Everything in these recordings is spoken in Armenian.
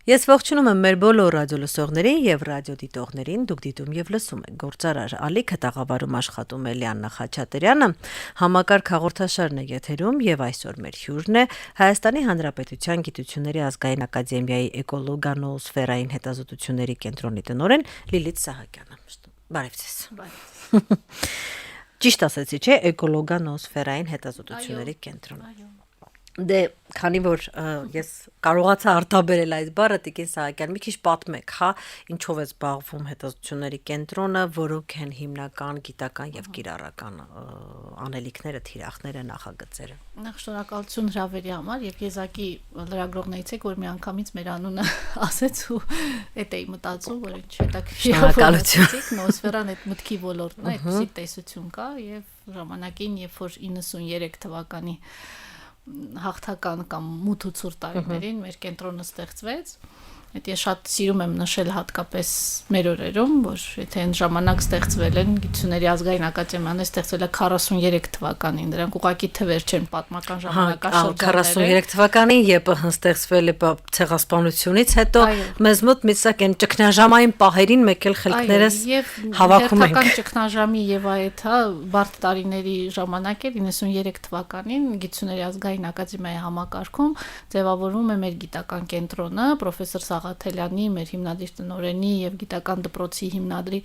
Ես ողջունում եմ մեր բոլոր ռադիոլսողներին եւ ռադիոդիտողներին, դուք դիտում եւ լսում եք Գործարար Ալիքը տաղավարում աշխատում է Լիաննա Խաչատրյանը, համակարգ հաղորդաշարն է եթերում եւ այսօր մեր հյուրն է Հայաստանի Հանրապետության Գիտությունների ազգային ակադեմիայի էկոլոգա-նոոսֆերային հետազոտությունների կենտրոնի տնօրեն Լիլիթ Սահակյանը։ Բարև ձեզ։ Ճիշտ ասեցի, չէ՞, էկոլոգա-նոոսֆերային հետազոտությունների կենտրոն։ Դե քանի որ ես կարողացա արտաբերել այս բառը Տիկին Սահակյան, մի քիչ պատմեք, հա, ինչով է զբաղվում հետազոտությունների կենտրոնը, որոնք են հիմնական գիտական եւ կիրառական անելիքները, թիրախները, նախագծերը։ Նախ շնորհակալություն հրավերի համար եւ եզակի լրագրողներից եք, որ մի անգամից մեր անունը ասեց ու էդ էի մտածում, որ ինչ հետաքրքիր նոոսֆերան այդ մտքի ոլորտն է, այդպիսի տեսություն կա եւ ժամանակին, երբ որ 93 թվականի հաղթական կամ մութ ու ցուրտ տարիներին մեր կենտրոնը ստեղծվեց։ Այդ ես շատ սիրում եմ նշել հատկապես մեր օրերում, որ եթե այն ժամանակ ստեղծվել են Գիտությունների ազգային ակադեմիան ստեղծվել է 43 թվականին, դրանք ուղղակի թվեր չեն պատմական ժամանակաշրջանները։ 43 թվականին, երբ ստեղծվել է ցեղասպանությունից հետո, մեզ մոտ միսակ են ճգնաժամային պահերին մեկ էլ խելքներս հավաքում ենք։ Հերթական ճգնաժամի եւ այդ բարդ տարիների ժամանակ է 93 թվականին Գիտությունների ազգային ակադեմիայի համակարգում ձևավորվում է մեր գիտական կենտրոնը, պրոֆեսոր Սաղաթելյանի, մեր հիմնադիր տնօրենի եւ գիտական դպրոցի հիմնադրի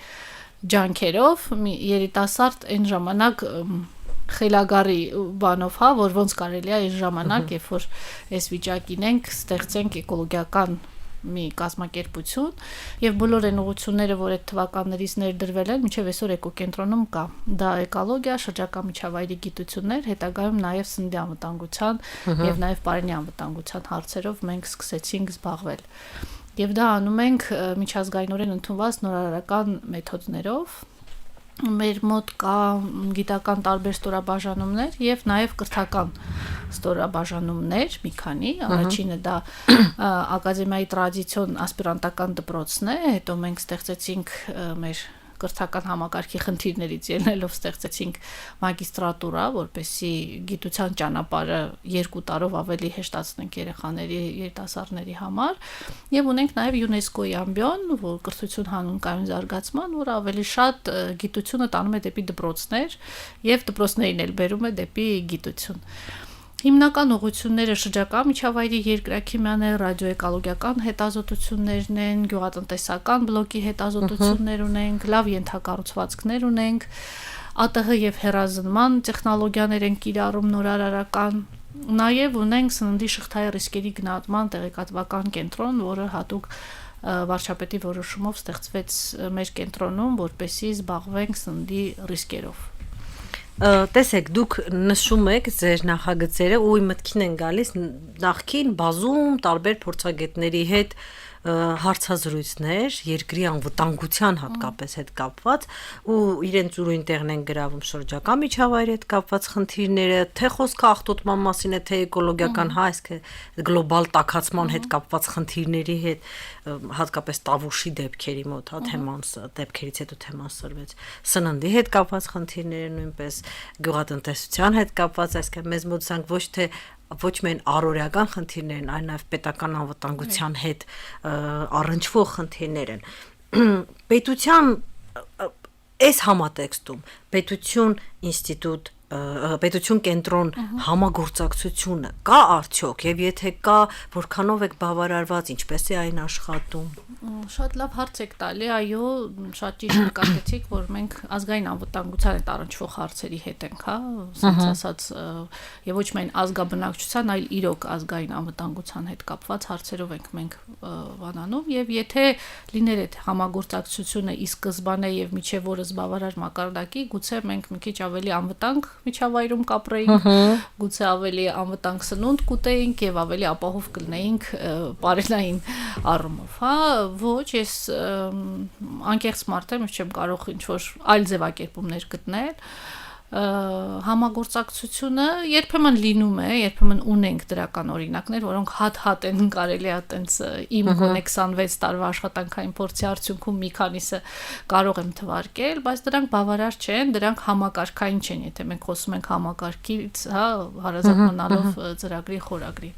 ջանքերով մի երիտասարդ այն ժամանակ խելագարի բանով, հա, որ ոնց կարելի է այս ժամանակ, երբ որ այս վիճակին ենք, ստեղծենք էկոլոգիական մի կազմակերպություն եւ բոլոր այն ուղղությունները, որ այդ թվականներից ներդրվել են, մինչեւ այսօր էկոկենտրոնում կա։ Դա էկոլոգիա, շրջակա միջավայրի գիտություններ, հետագայում նաեւ սննդի անվտանգության եւ նաեւ պարենի անվտանգության հարցերով մենք սկսեցինք զբաղվել։ Եվ դա անում ենք միջազգայինորեն ընդունված նորարարական մեթոդներով։ Մեր մոտ կա գիտական տարբեր ստորաբաժանումներ եւ նաեւ կրթական ստորաբաժանումներ, մի քանի, առաջինը դա ակադեմիայի տրադիցիոն ասպիրանտական դպրոցն է, հետո մենք ստեղծեցինք մեր կրթական համակարգի խնդիրներից ելնելով ստեղծեցինք մագիստրատուրա, որպեսզի գիտության ճանապարհը 2 տարով ավելի հեշտացնենք երեխաների, երիտասարդների համար, եւ ունենք նաեւ ՅՈՒՆԵՍԿՕ-ի ամբիոն, որ կրթություն հանուն կայուն զարգացման, որ ավելի շատ գիտությունը տանում է դեպի դպրոցներ եւ դպրոցներին էլ բերում է դեպի գիտություն։ Հիմնական ուղղությունները շրջակա միջավայրի երկրաքիմիաներ, ռադիոէկոլոգիական հետազոտություններն են, գյուղատնտեսական բլոկի հետազոտություններ ունենք, լավ ենթակառուցվածքներ ունենք, ԱՏՀ եւ հեռազնման տեխնոլոգիաներ են կիրառում նորարարական, նաեւ ունենք սննդի շղթայի ռիսկերի գնահատման տեղեկատվական կենտրոն, որը հատուկ վարչապետի որոշումով ստեղծվեց մեր կենտրոնում, որպեսզի զբաղվենք սննդի ռիսկերով։ Տեսեք, դուք նշում եք ձեր նախագծերը ու իմ մտքին են գալիս նախքին բազում տարբեր փորձագետների հետ հարցազրույցներ, երկրի անվտանգության հատկապես հետ կապված ու իրենց ուրույն տեղն են գրավում շրջակա միջավայրի հետ կապված խնդիրները, թե խոսքը աղտոտման մասին է, թե էկոլոգիական, հա, այսինքն գլոբալ տաքացման հետ կապված խնդիրների հետ, հատկապես Տավուշի դեպքերի մոտ, հա, թեման դեպքերից հետո թեման սրվեց, սննդի հետ կապված խնդիրները նույնպես, գյուղատնտեսության հետ կապված, այսինքն մեզ մոտ ցանկ ոչ միայն առօրյական խնդիրներ են, այլ նաև պետական անվտանգության հետ առնչվող խնդիրներ են։ Պետության այս համատեքստում պետություն ինստիտուտ պետություն կենտրոն համագործակցությունը կա արդյոք եւ եթե կա, որքանով եք բավարարված, ինչպես է այն աշխատում։ Շատ լավ հարց եք տալի, այո, շատ ճիշտ նկատեցիք, որ մենք ազգային անվտանգության հետ առնչվող հարցերի հետ ենք, հա, ասած ասած, եւ ոչ միայն ազգաբնակչության, այլ իրոք ազգային անվտանգության հետ կապված հարցերով ենք մենք վանանում եւ եթե լիներ այդ համագործակցությունը ի սկզբանե եւ միջև օրս բավարար մակարդակի, գուցե մենք մի քիչ ավելի անվտանգ միջավայրում կապրեինք, գուցե ավելի անվտանգ սնունդ կուտեինք եւ ավելի ապահով կլինեինք պարենային առումով, հա, ոչ, ես անկեղծ մարդ եմ, չեմ կարող ինչ-որ այլ ձևակերպումներ գտնել, համագործակցությունը երբեմն լինում է, երբեմն ունենք դրական օրինակներ, որոնք հատ-հատ են կարելի է այտենց իմ գոնե 26 տարվա աշխատանքային փորձի արդյունքում մի քանիսը կարող եմ թվարկել, բայց դրանք բավարար չեն, դրանք համակարգային չեն, եթե մենք խոսում ենք համակարգից, հա, հարազատ մնալով ծրագրի խորագրի։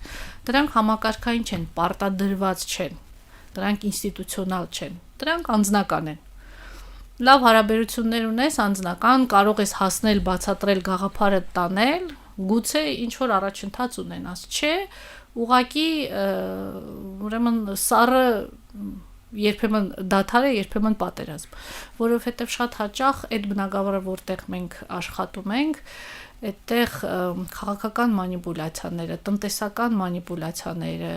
Դրանք համակարգային չեն, պարտադրված չեն։ Դրանք ինստիտուցիոնալ չեն, դրանք անձնական են։ Լավ հարաբերություններ ունես, անձնական, կարող ես հասնել, բացատրել, գաղափարը տանել, գուցե ինչ որ առաջընթաց ունենաս, չէ, ուղղակի ուրեմն սառը երբեմն դադար է, երբեմն պատերազմ, որովհետև շատ հաճախ այդ բնագավառը, որտեղ մենք աշխատում ենք, այդտեղ քաղաքական մանիպուլյացիաները, տնտեսական մանիպուլյացիաները,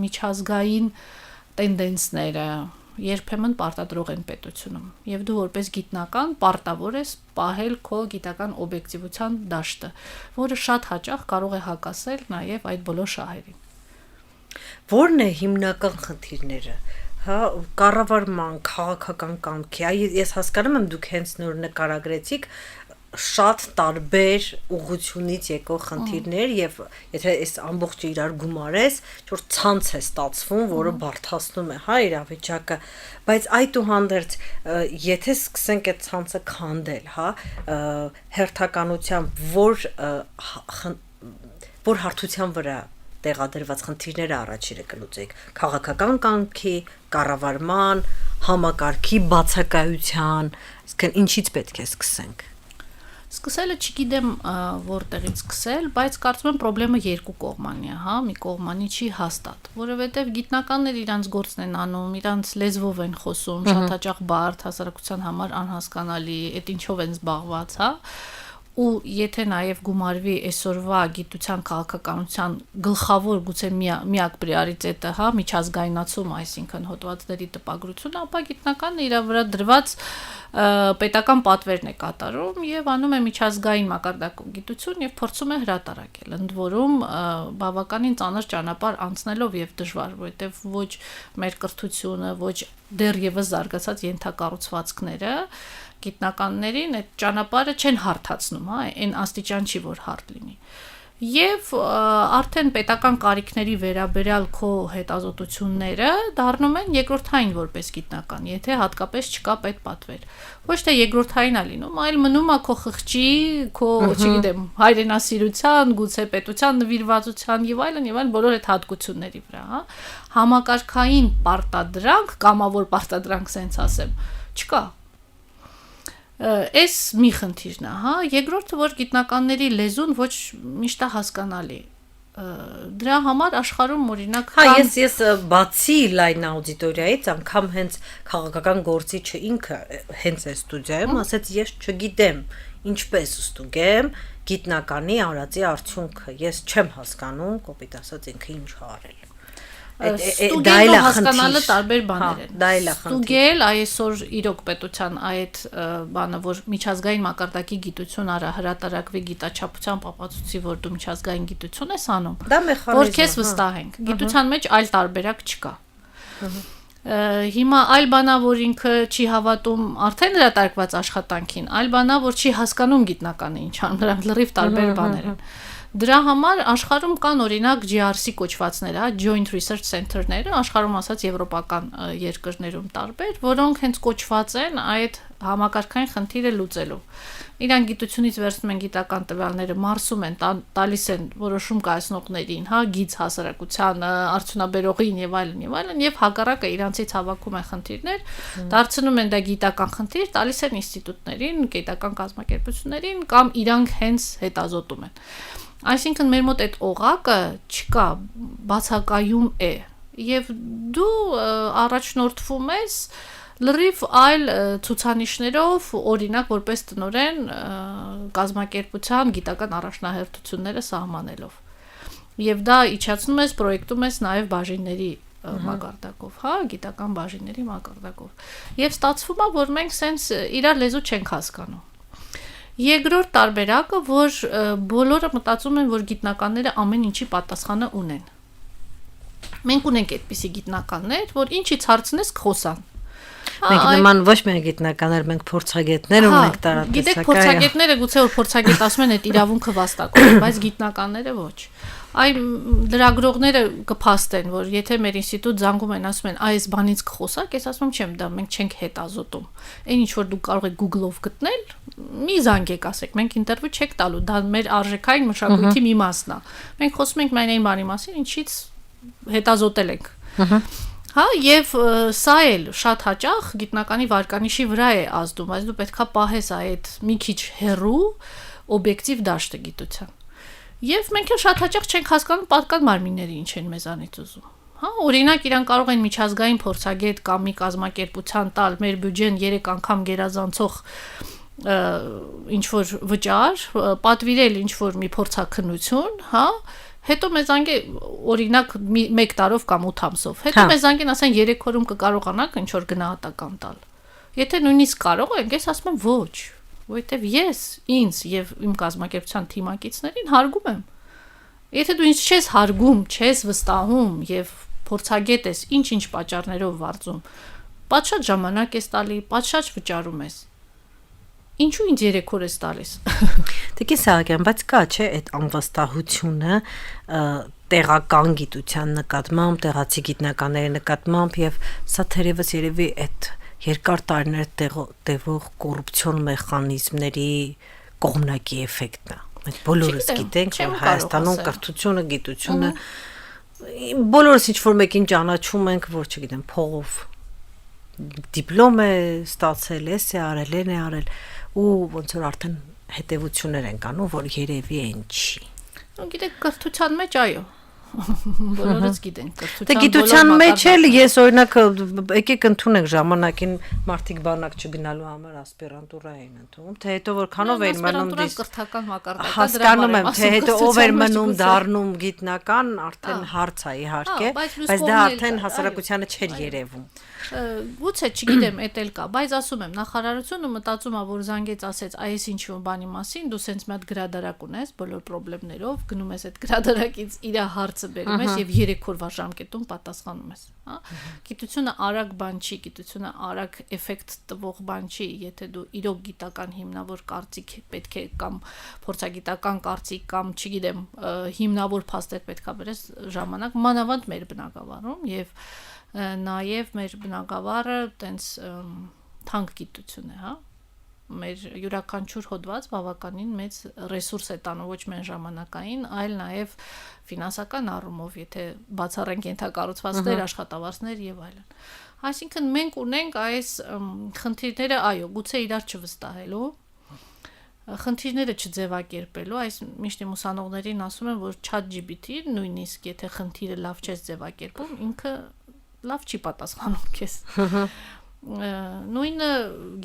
միջազգային տենդենսները երբեմն պարտադրող են պետությունում եւ դու որպես գիտնական պարտավոր ես պահել քո գիտական օբյեկտիվության դաշտը, որը շատ հաճախ կարող է հակասել նաեւ այդ բոլոր շահերին։ Որն է հիմնական խնդիրները, հա, կառավարման, քաղաքական կամքի, ես հասկանում եմ դուք հենց նոր նկարագրեցիք շատ տարբեր ուղղությունից եկող խնդիրներ եւ եթե այս ամբողջը իրար գումարես, որ ցանց է ստացվում, որը բարթացնում է, հա, իրավիճակը, բայց այդուհանդերձ եթե սկսենք այդ ցանցը քանդել, հա, հերթականությամբ որ հարթության վրա տեղադրված խնդիրները առաջինը կլուծեք, քաղաքական կամքի, կառավարման, համակարգի բացակայության, այսինքն ինչից պետք է սկսենք։ Սկսելը չգիտեմ որտեղից սկսել, բայց կարծում եմ խնդրեմը երկու կողմանի է, հա, մի կողմանի չի հաստատ, որովհետև գիտնականները իրանց գործն են անում, իրանց լեզվով են խոսում, շատ հաճախ բարդ, հասարակության համար անհասկանալի, այդ ինչով են զբաղված, հա, ու եթե նաև գումարվի այսօրվա գիտության քաղաքականության գլխավոր գուցե միակ պրիորիտետը, հա, միջազգայնացում, այսինքն հոդվածների տպագրությունը, ապա գիտնականն իր վրա դրված պետական պատվերն է կատարում եւ անում է միջազգային մակարդակով գիտություն եւ փորձում է հրատարակել, ընդ որում բավականին ծանր ճանապարհ անցնելով եւ դժվար, որովհետեւ ոչ մեր կրթությունը, ոչ դեռևս զարգացած ենթակառուցվածքները գիտնականներին այդ ճանապարհը չեն հարթացնում, հա, այն աստիճան չի, որ հարթ լինի։ Եվ արդեն պետական կարիքների վերաբերյալ քո հետազոտությունները դառնում են երկրորդային որպես գիտնական, եթե հատկապես չկա պետպատվեր։ Ոչ թե երկրորդային է լինում, այլ մնում է քո խղճի, քո, չգիտեմ, հայրենասիրության, գուցե պետության նվիրվածության եւ այլն բոլոր այդ հատկությունների վրա, հա։ Համակարգային պարտադրանք, կամավոր պարտադրանք, սենց ասեմ, չկա։ Այս մի խնդիրն է, հա, երկրորդը որ գիտնականների լեզուն ոչ միշտ է հասկանալի։ Դրա համար աշխարհում օրինակ հա ես բացի լայն աուդիտորիայից անգամ հենց քաղաքական գործիչը ինքը հենց է ստուդիայում ասաց ես չգիտեմ ինչպես ստուգեմ գիտնականի արածի արդյունքը ես չեմ հասկանում կոպիտ ասած ինքը ինչ ա արել Ստուգել ու հասկանալը տարբեր բաներ են։ Դա էլ է Ստուգել այսօր իրոք պետության այդ բանը, որ միջազգային մակարդակի գիտություն արա հրատարակվի գիտաչափության ապացույցի, որ դու միջազգային գիտություն ես անում, որ քեզ վստահենք։ Գիտության մեջ այլ տարբերակ չկա։ Հիմա այլ բանա, որ ինքը չի հավատում արդեն հրատարակված աշխատանքին, այլ բանա, որ չի հասկանում գիտնականը ինչ անում, դրանք լրիվ տարբեր բաներ են։ Դրա համար աշխարհում կան օրինակ GRC կոչվածները, Joint Research Center-ները, աշխարհում ասած եվրոպական երկրներում տարբեր, որոնք հենց կոչված են այդ համակարգային խնդիրը լուծելու։ Իրանք գիտությունից վերցնում են գիտական տվյալները, մարսում են, տալիս են որոշում կայացնողներին, հա, գիծ հասարակությանը, արդյունաբերողին եւ այլն, եւ հակառակը իրանցից հավաքում են խնդիրներ, դարձնում են դա գիտական խնդիր, տալիս են ինստիտուտներին, գիտական կազմակերպություններին կամ իրանք հենց հետազոտում են։ Այսինքն մեր մոտ այդ օղակը չկա, բացակայում է եւ դու առաջնորդվում ես լրիվ այլ ցուցանիշներով, օրինակ որպես տնօրեն կազմակերպության գիտական առաջնահերթությունները սահմանելով։ Եւ դա իջացնում ես, պրոյեկտում ես նաեւ բաժինների մակարդակով, հա, գիտական բաժինների մակարդակով։ Եվ ստացվում է, որ մենք սենց իրար լեզու չենք հասկանում։ Երկրորդ տարբերակը, որ բոլորը մտածում են, որ գիտնականները ամեն ինչի պատասխանը ունեն։ Մենք ունենք այդպիսի գիտնականներ, որ ինչից հարցնես կխոսան։ Մենք նման ոչ միայն գիտնականներ, մենք փորձագետներ ունենք տարատեսակայ։ Գիտեք, փորձագետները գուցե որ փորձագետ ասում են այդ իրավունքը վաստակում, բայց գիտնականները ոչ։ Այ լրագրողները կփաստեն, որ եթե մեր ինստիտուտ զանգում են, ասում են, այս բանից կխոսակ, ես ասում չեմ, դա մենք չենք հետազոտում։ Այն ինչ որ դուք կարող եք Google-ով գտնել, մի զանգեք, ասեք, մենք ինտերվյու չեք տալու, դա մեր արժեքային մշակույթի մի մասն է։ Մենք խոսում ենք միայն այն բանի մասին, ինչից հետազոտել ենք։ Հա, եւ սա էլ շատ հաճախ գիտնականի վարկանիշի վրա է ազդում, այս դու պետքա պահես այդ մի քիչ հեռու օբյեկտիվ դաշտը գիտության։ Եվ մենք էլ շատ հաճախ չենք հասկանում պատկան մարմինները ինչ են մեզանից ուզում։ Հա, օրինակ իրան կարող են միջազգային փորձագետ կամ մի կազմակերպության տալ մեր բյուջեն 3 անգամ գերազանցող ինչ որ վճար, պատվիրել ինչ որ մի փորձաքննություն, հա, հետո մեզ անգե օրինակ 1 տարով կամ 8 ամսով, հետո մեզ անգեն ասեն 3 օրում կկարողանաք ինչ որ գնահատական տալ։ Եթե նույնիսկ կարող ենք, ես ասում եմ ոչ, որովհետև ես ինձ եւ իմ կազմակերպության թիմակիցներին հարգում եմ։ Եթե դու ինձ չես հարգում, չես վստահում եւ փորձագետ ես ինչ-ինչ պատճառներով վարձում, պատշաճ ժամանակ ես տալի, պատշաճ վճարում ես։ Ինչու ինձ 3 օր ես տալիս։ Տիկին Սահակյան, բայց կա չէ այդ անվստահությունը տեղական գիտության նկատմամբ, տեղացի գիտնականների նկատմամբ եւ սա թերևս երևի այդ երկար տարիներ տևող կոռուպցիոն մեխանիզմների կողմնակի էֆեկտն է։ Մենք բոլորս գիտենք, որ Հայաստանում կրթությունը, գիտությունը բոլորս ինչ որ մեկին ճանաչում ենք, որ չգիտեմ, փողով դիպլոմ է ստացել, էս է արել, են է արել ու ոնց որ արդեն հետևություններ են կանում, որ երևի են չի։ Գիտեք, կրթության մեջ այո։ Բոլորս գիտենք կրթության։ Դե գիտության մեջ էլ ես օրինակ եկեք ընդունենք ժամանակին մարդիկ բանակ չգնալու համար ասպիրանտուրա էին ընդունում, թե հետո որքանով էին մնում կրթական մակարդակը հասկանում եմ, թե հետո ով էր մնում դառնում գիտնական, արդեն հարց է իհարկե, բայց դա արդեն հասարակությանը չէր երևում։ Գուցե չգիտեմ, էդ էլ կա, բայց ասում եմ, նախարարությունը մտածում է, որ զանգեց ասեց, այս ինչ-որ բանի մասին, դու սենց մի հատ գրադարակ ունես բոլոր խնդիրներով, գնում ես այդ գրադարակից իր հարցը բերում ես եւ 3 օրվա ժամկետում պատասխանում ես, հա։ Գիտությունը արագ բան չի, գիտությունը արագ էֆեկտ տվող բան չի, եթե դու իրոք գիտական հիմնավոր կարծիք պետք է կամ փորձագիտական կարծիք կամ չգիտեմ, հիմնավոր փաստեր պետքա բերես ժամանակ, մանավանդ մեր բնակավարում եւ նաև մեր բնակավարը տենց թանկ գիտություն է, հա, մեր յուրաքանչյուր հոդված բավականին մեծ ռեսուրս է տանում ոչ միայն ժամանակային, այլ նաև ֆինանսական առումով, եթե բացառենք ենթակառուցվածքներ, աշխատավարձներ եւ այլն։ Այսինքն մենք ունենք այս խնդիրները, այո, գուցե իրար չվստահելու, խնդիրները չձևակերպելու, այս միշտ իմ ուսանողներին ասում եմ, որ ChatGPT նույնիսկ եթե խնդիրը լավ չես ձևակերպում, ինքը լավ չի պատասխանում քեզ։ Նույնը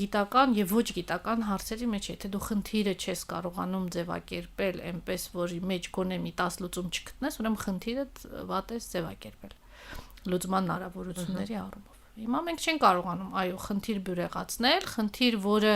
գիտական եւ ոչ գիտական հարցերի մեջ, եթե դու խնդիրը չես կարողանում ձևակերպել այնպես, որի մեջ գոնե մի 10 լուծում չգտնես, ուրեմն խնդիրը վատ է ձևակերպել լուծման հնարավորությունների առումով։ Հիմա մենք չենք կարողանում, այո, խնդիր բյուրեղացնել, խնդիր, որը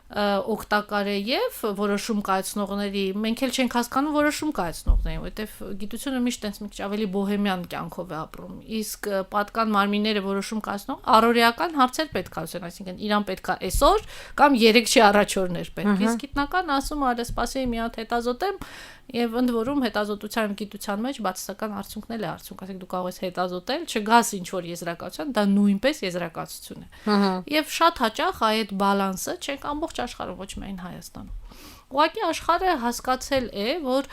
օգտակար է եւ որոշում կայացնողների, մենք էլ չենք հասկանում որոշում կայացնողներին, որովհետեւ գիտությունը միշտ տենց մի քիչ ավելի բոհեմյան կյանքով է ապրում։ Իսկ պատկան մարմինները որոշում կայացնող առօրեական հարցեր պետք է ասեն, այսինքն իրան պետք է այսօր կամ 3 չի առաջորներ պետք։ Իսկ գիտնական ասում է, սպասի մի հատ հետազոտեմ եւ ընդ որում հետազոտության գիտության մեջ բացասական արդյունքներ է արդյունք, ասենք դու կարող ես հետազոտել, չգաս ինչ որ եզրակացության, դա նույնպես եզրակացություն է։ Եվ շատ հաճախ այդ բալանսը չենք ամբողջ աշխարհում, ոչ միայն Հայաստանում։ Ուղղակի աշխարհը հասկացել է, որ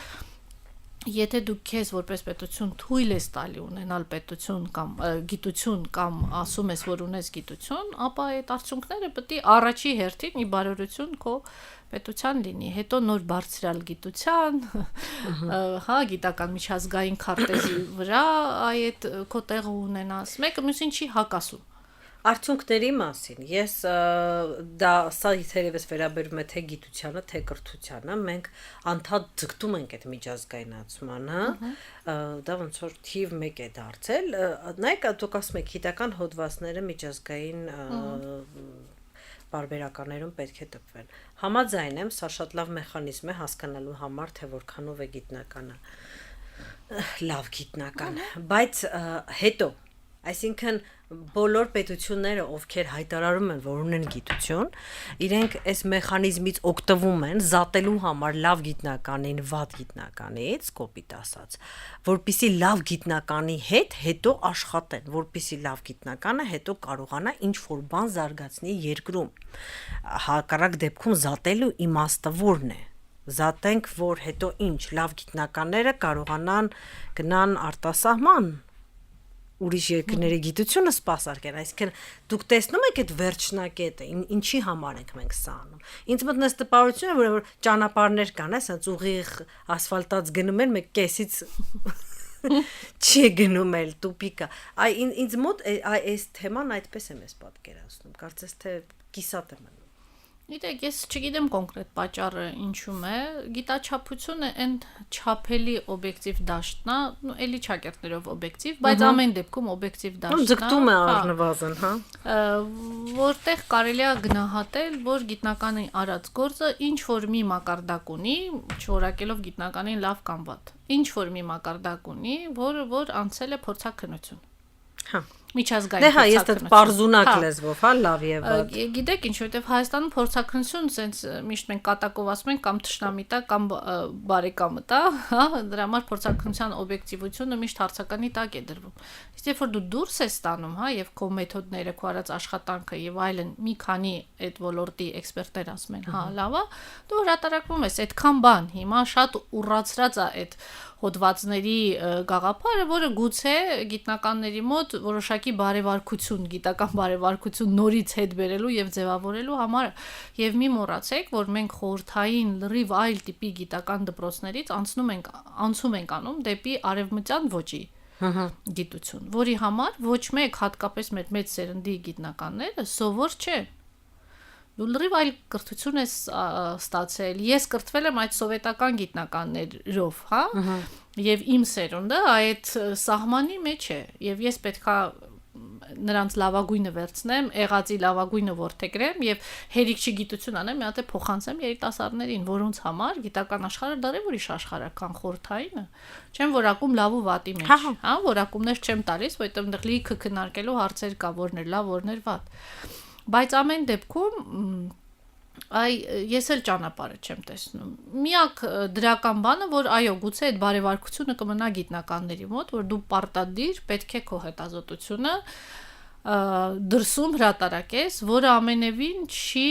եթե դու քեզ որպես պետություն թույլ ես տալի ունենալ պետություն կամ գիտություն կամ ասում ես, որ ունես գիտություն, ապա այդ արդյունքները պետք է առաջի հերթին մի բարօրություն քո պետության լինի, հետո նոր բարձրալ գիտության, հա, գիտական միջազգային քարտեզի վրա այդ քո տեղը ունենաս, մեկը մյուսին չի հակասում։ Արդյունքների մասին ես դա սա թերևս վերաբերում է թե գիտությանը, թե կրթությանը, մենք անդադ ձգտում ենք այդ միջազգայնացմանը, դա ոնց որ թիվ 1 է դարձել, նայեք դուք ասում եք գիտական հոդվածները միջազգային բարբերականներում պետք է տպվեն։ Համաձայն եմ, սա շատ լավ մեխանիզմ է հասկանալու համար, թե որքանով է գիտնականը լավ գիտնական, բայց հետո, այսինքն բոլոր պետությունները, ովքեր հայտարարում են, որ ունեն գիտություն, իրենք այս մեխանիզմից օգտվում են զատելու համար լավ գիտնականին վատ գիտնականից, կոպիտ ասած, որպեսզի լավ գիտնականի հետ հետո աշխատեն, որպեսզի լավ գիտնականը հետո կարողանա ինչ-որ բան զարգացնի երկրում։ Հակառակ դեպքում զատելու իմաստը որն է։ Զատենք, որ հետո ինչ լավ գիտնականները կարողանան գնան արտասահման ուրիշ երկրների գիտությունը սպասարկեն, այսինքն դուք տեսնում եք այդ վերջնակետը, ինչի համար ենք մենք սա անում։ Ինձ մոտ նստի տպավորություն է, որ ճանապարհներ կան, ասած ուղիղ ասֆալտած գնում են, մեկ կեսից չի գնում էլ տուպիկա։ Ինձ մոտ այս թեման այդպես եմ ես պատկերացնում, կարծես թե կիսատ եմ մնում։ Գիտեք, ես չգիտեմ կոնկրետ պատճառը ինչում է, գիտաչափությունը այն չափելի օբյեկտիվ դաշտն է, էլի ճակերտներով օբյեկտիվ, բայց ամեն դեպքում օբյեկտիվ դաշտն է։ Ձգտում է առնվազն, հա։ Որտեղ կարելի է գնահատել, որ գիտնականի արած գործը ինչ որ մի մակարդակ ունի, չորակելով գիտնականին լավ կամ վատ։ Ինչ որ մի մակարդակ ունի, որ անցել է փորձաքննություն։ Հա։ Միջազգային Դե հա, ես դա պարզունակ Հա։ լեզվով, հա, լավ եւ վատ։ Գիտեք ինչ, որտեվ Հայաստանում փորձաքննություն sense միշտ մենք կատակով ասում ենք կամ թշնամի տա կամ բարեկամը տա, հա, դրա համար փորձաքննության օբյեկտիվությունը միշտ հարցականի տակ է դրվում։ Իսկ երբ որ դու դուրս ես ստանում, հա, եւ քո մեթոդները, քո արած աշխատանքը եւ այլն մի քանի այդ ոլորտի էքսպերտներ ասում են, հա, լավ է, դու հրատարակվում ես այդքան բան, հիմա շատ ուռացրած է այդ հոդվածների գաղափարը, որը գուցե գիտնականների մոտ որոշակի բարեվարկություն, գիտական բարեվարկություն նորից հետ բերելու եւ ձևավորելու համար եւ մի մոռացեք, որ մենք խորհրդային լրիվ այլ տիպի գիտական դպրոցներից անցում ենք անում դեպի արևմտյան ոճի գիտություն, որի համար ոչ մեկ հատկապես մեծ սերնդի գիտնականները սովոր չեն։ Դու լրիվ այլ կրթություն ես ստացել։ Ես կրթվել եմ այդ սովետական գիտնականներով, հա, եւ իմ սերունդը այդ սահմանի մեջ է, եւ ես պետքա նրանց լավագույնը վերցնեմ, եղածի լավագույնը որդեգրեմ եւ հերիքչի գիտություն անեմ, մի հատ է փոխանցեմ երիտասարդներին, որոնց համար գիտական աշխարհը դեռ ուրիշ աշխարհ է, քան խորթայինը։ Չեմ որակում լավ ու վատի մեջ, հա, որակումներ չեմ տալիս, որովհետեւ այնտեղ լիքը քննարկելու հարցեր կա, որն է լավ, որն է վատ։ Բայց ամեն դեպքում ես էլ ճանապարհը չեմ տեսնում։ Միակ դրական բանը, որ այո, գուցե այդ բարեվարկությունը կմնա գիտնականների մոտ, որ դու պարտադիր պետք է քո հետազոտությունը դրսում հրատարակես, որը ամենևին չի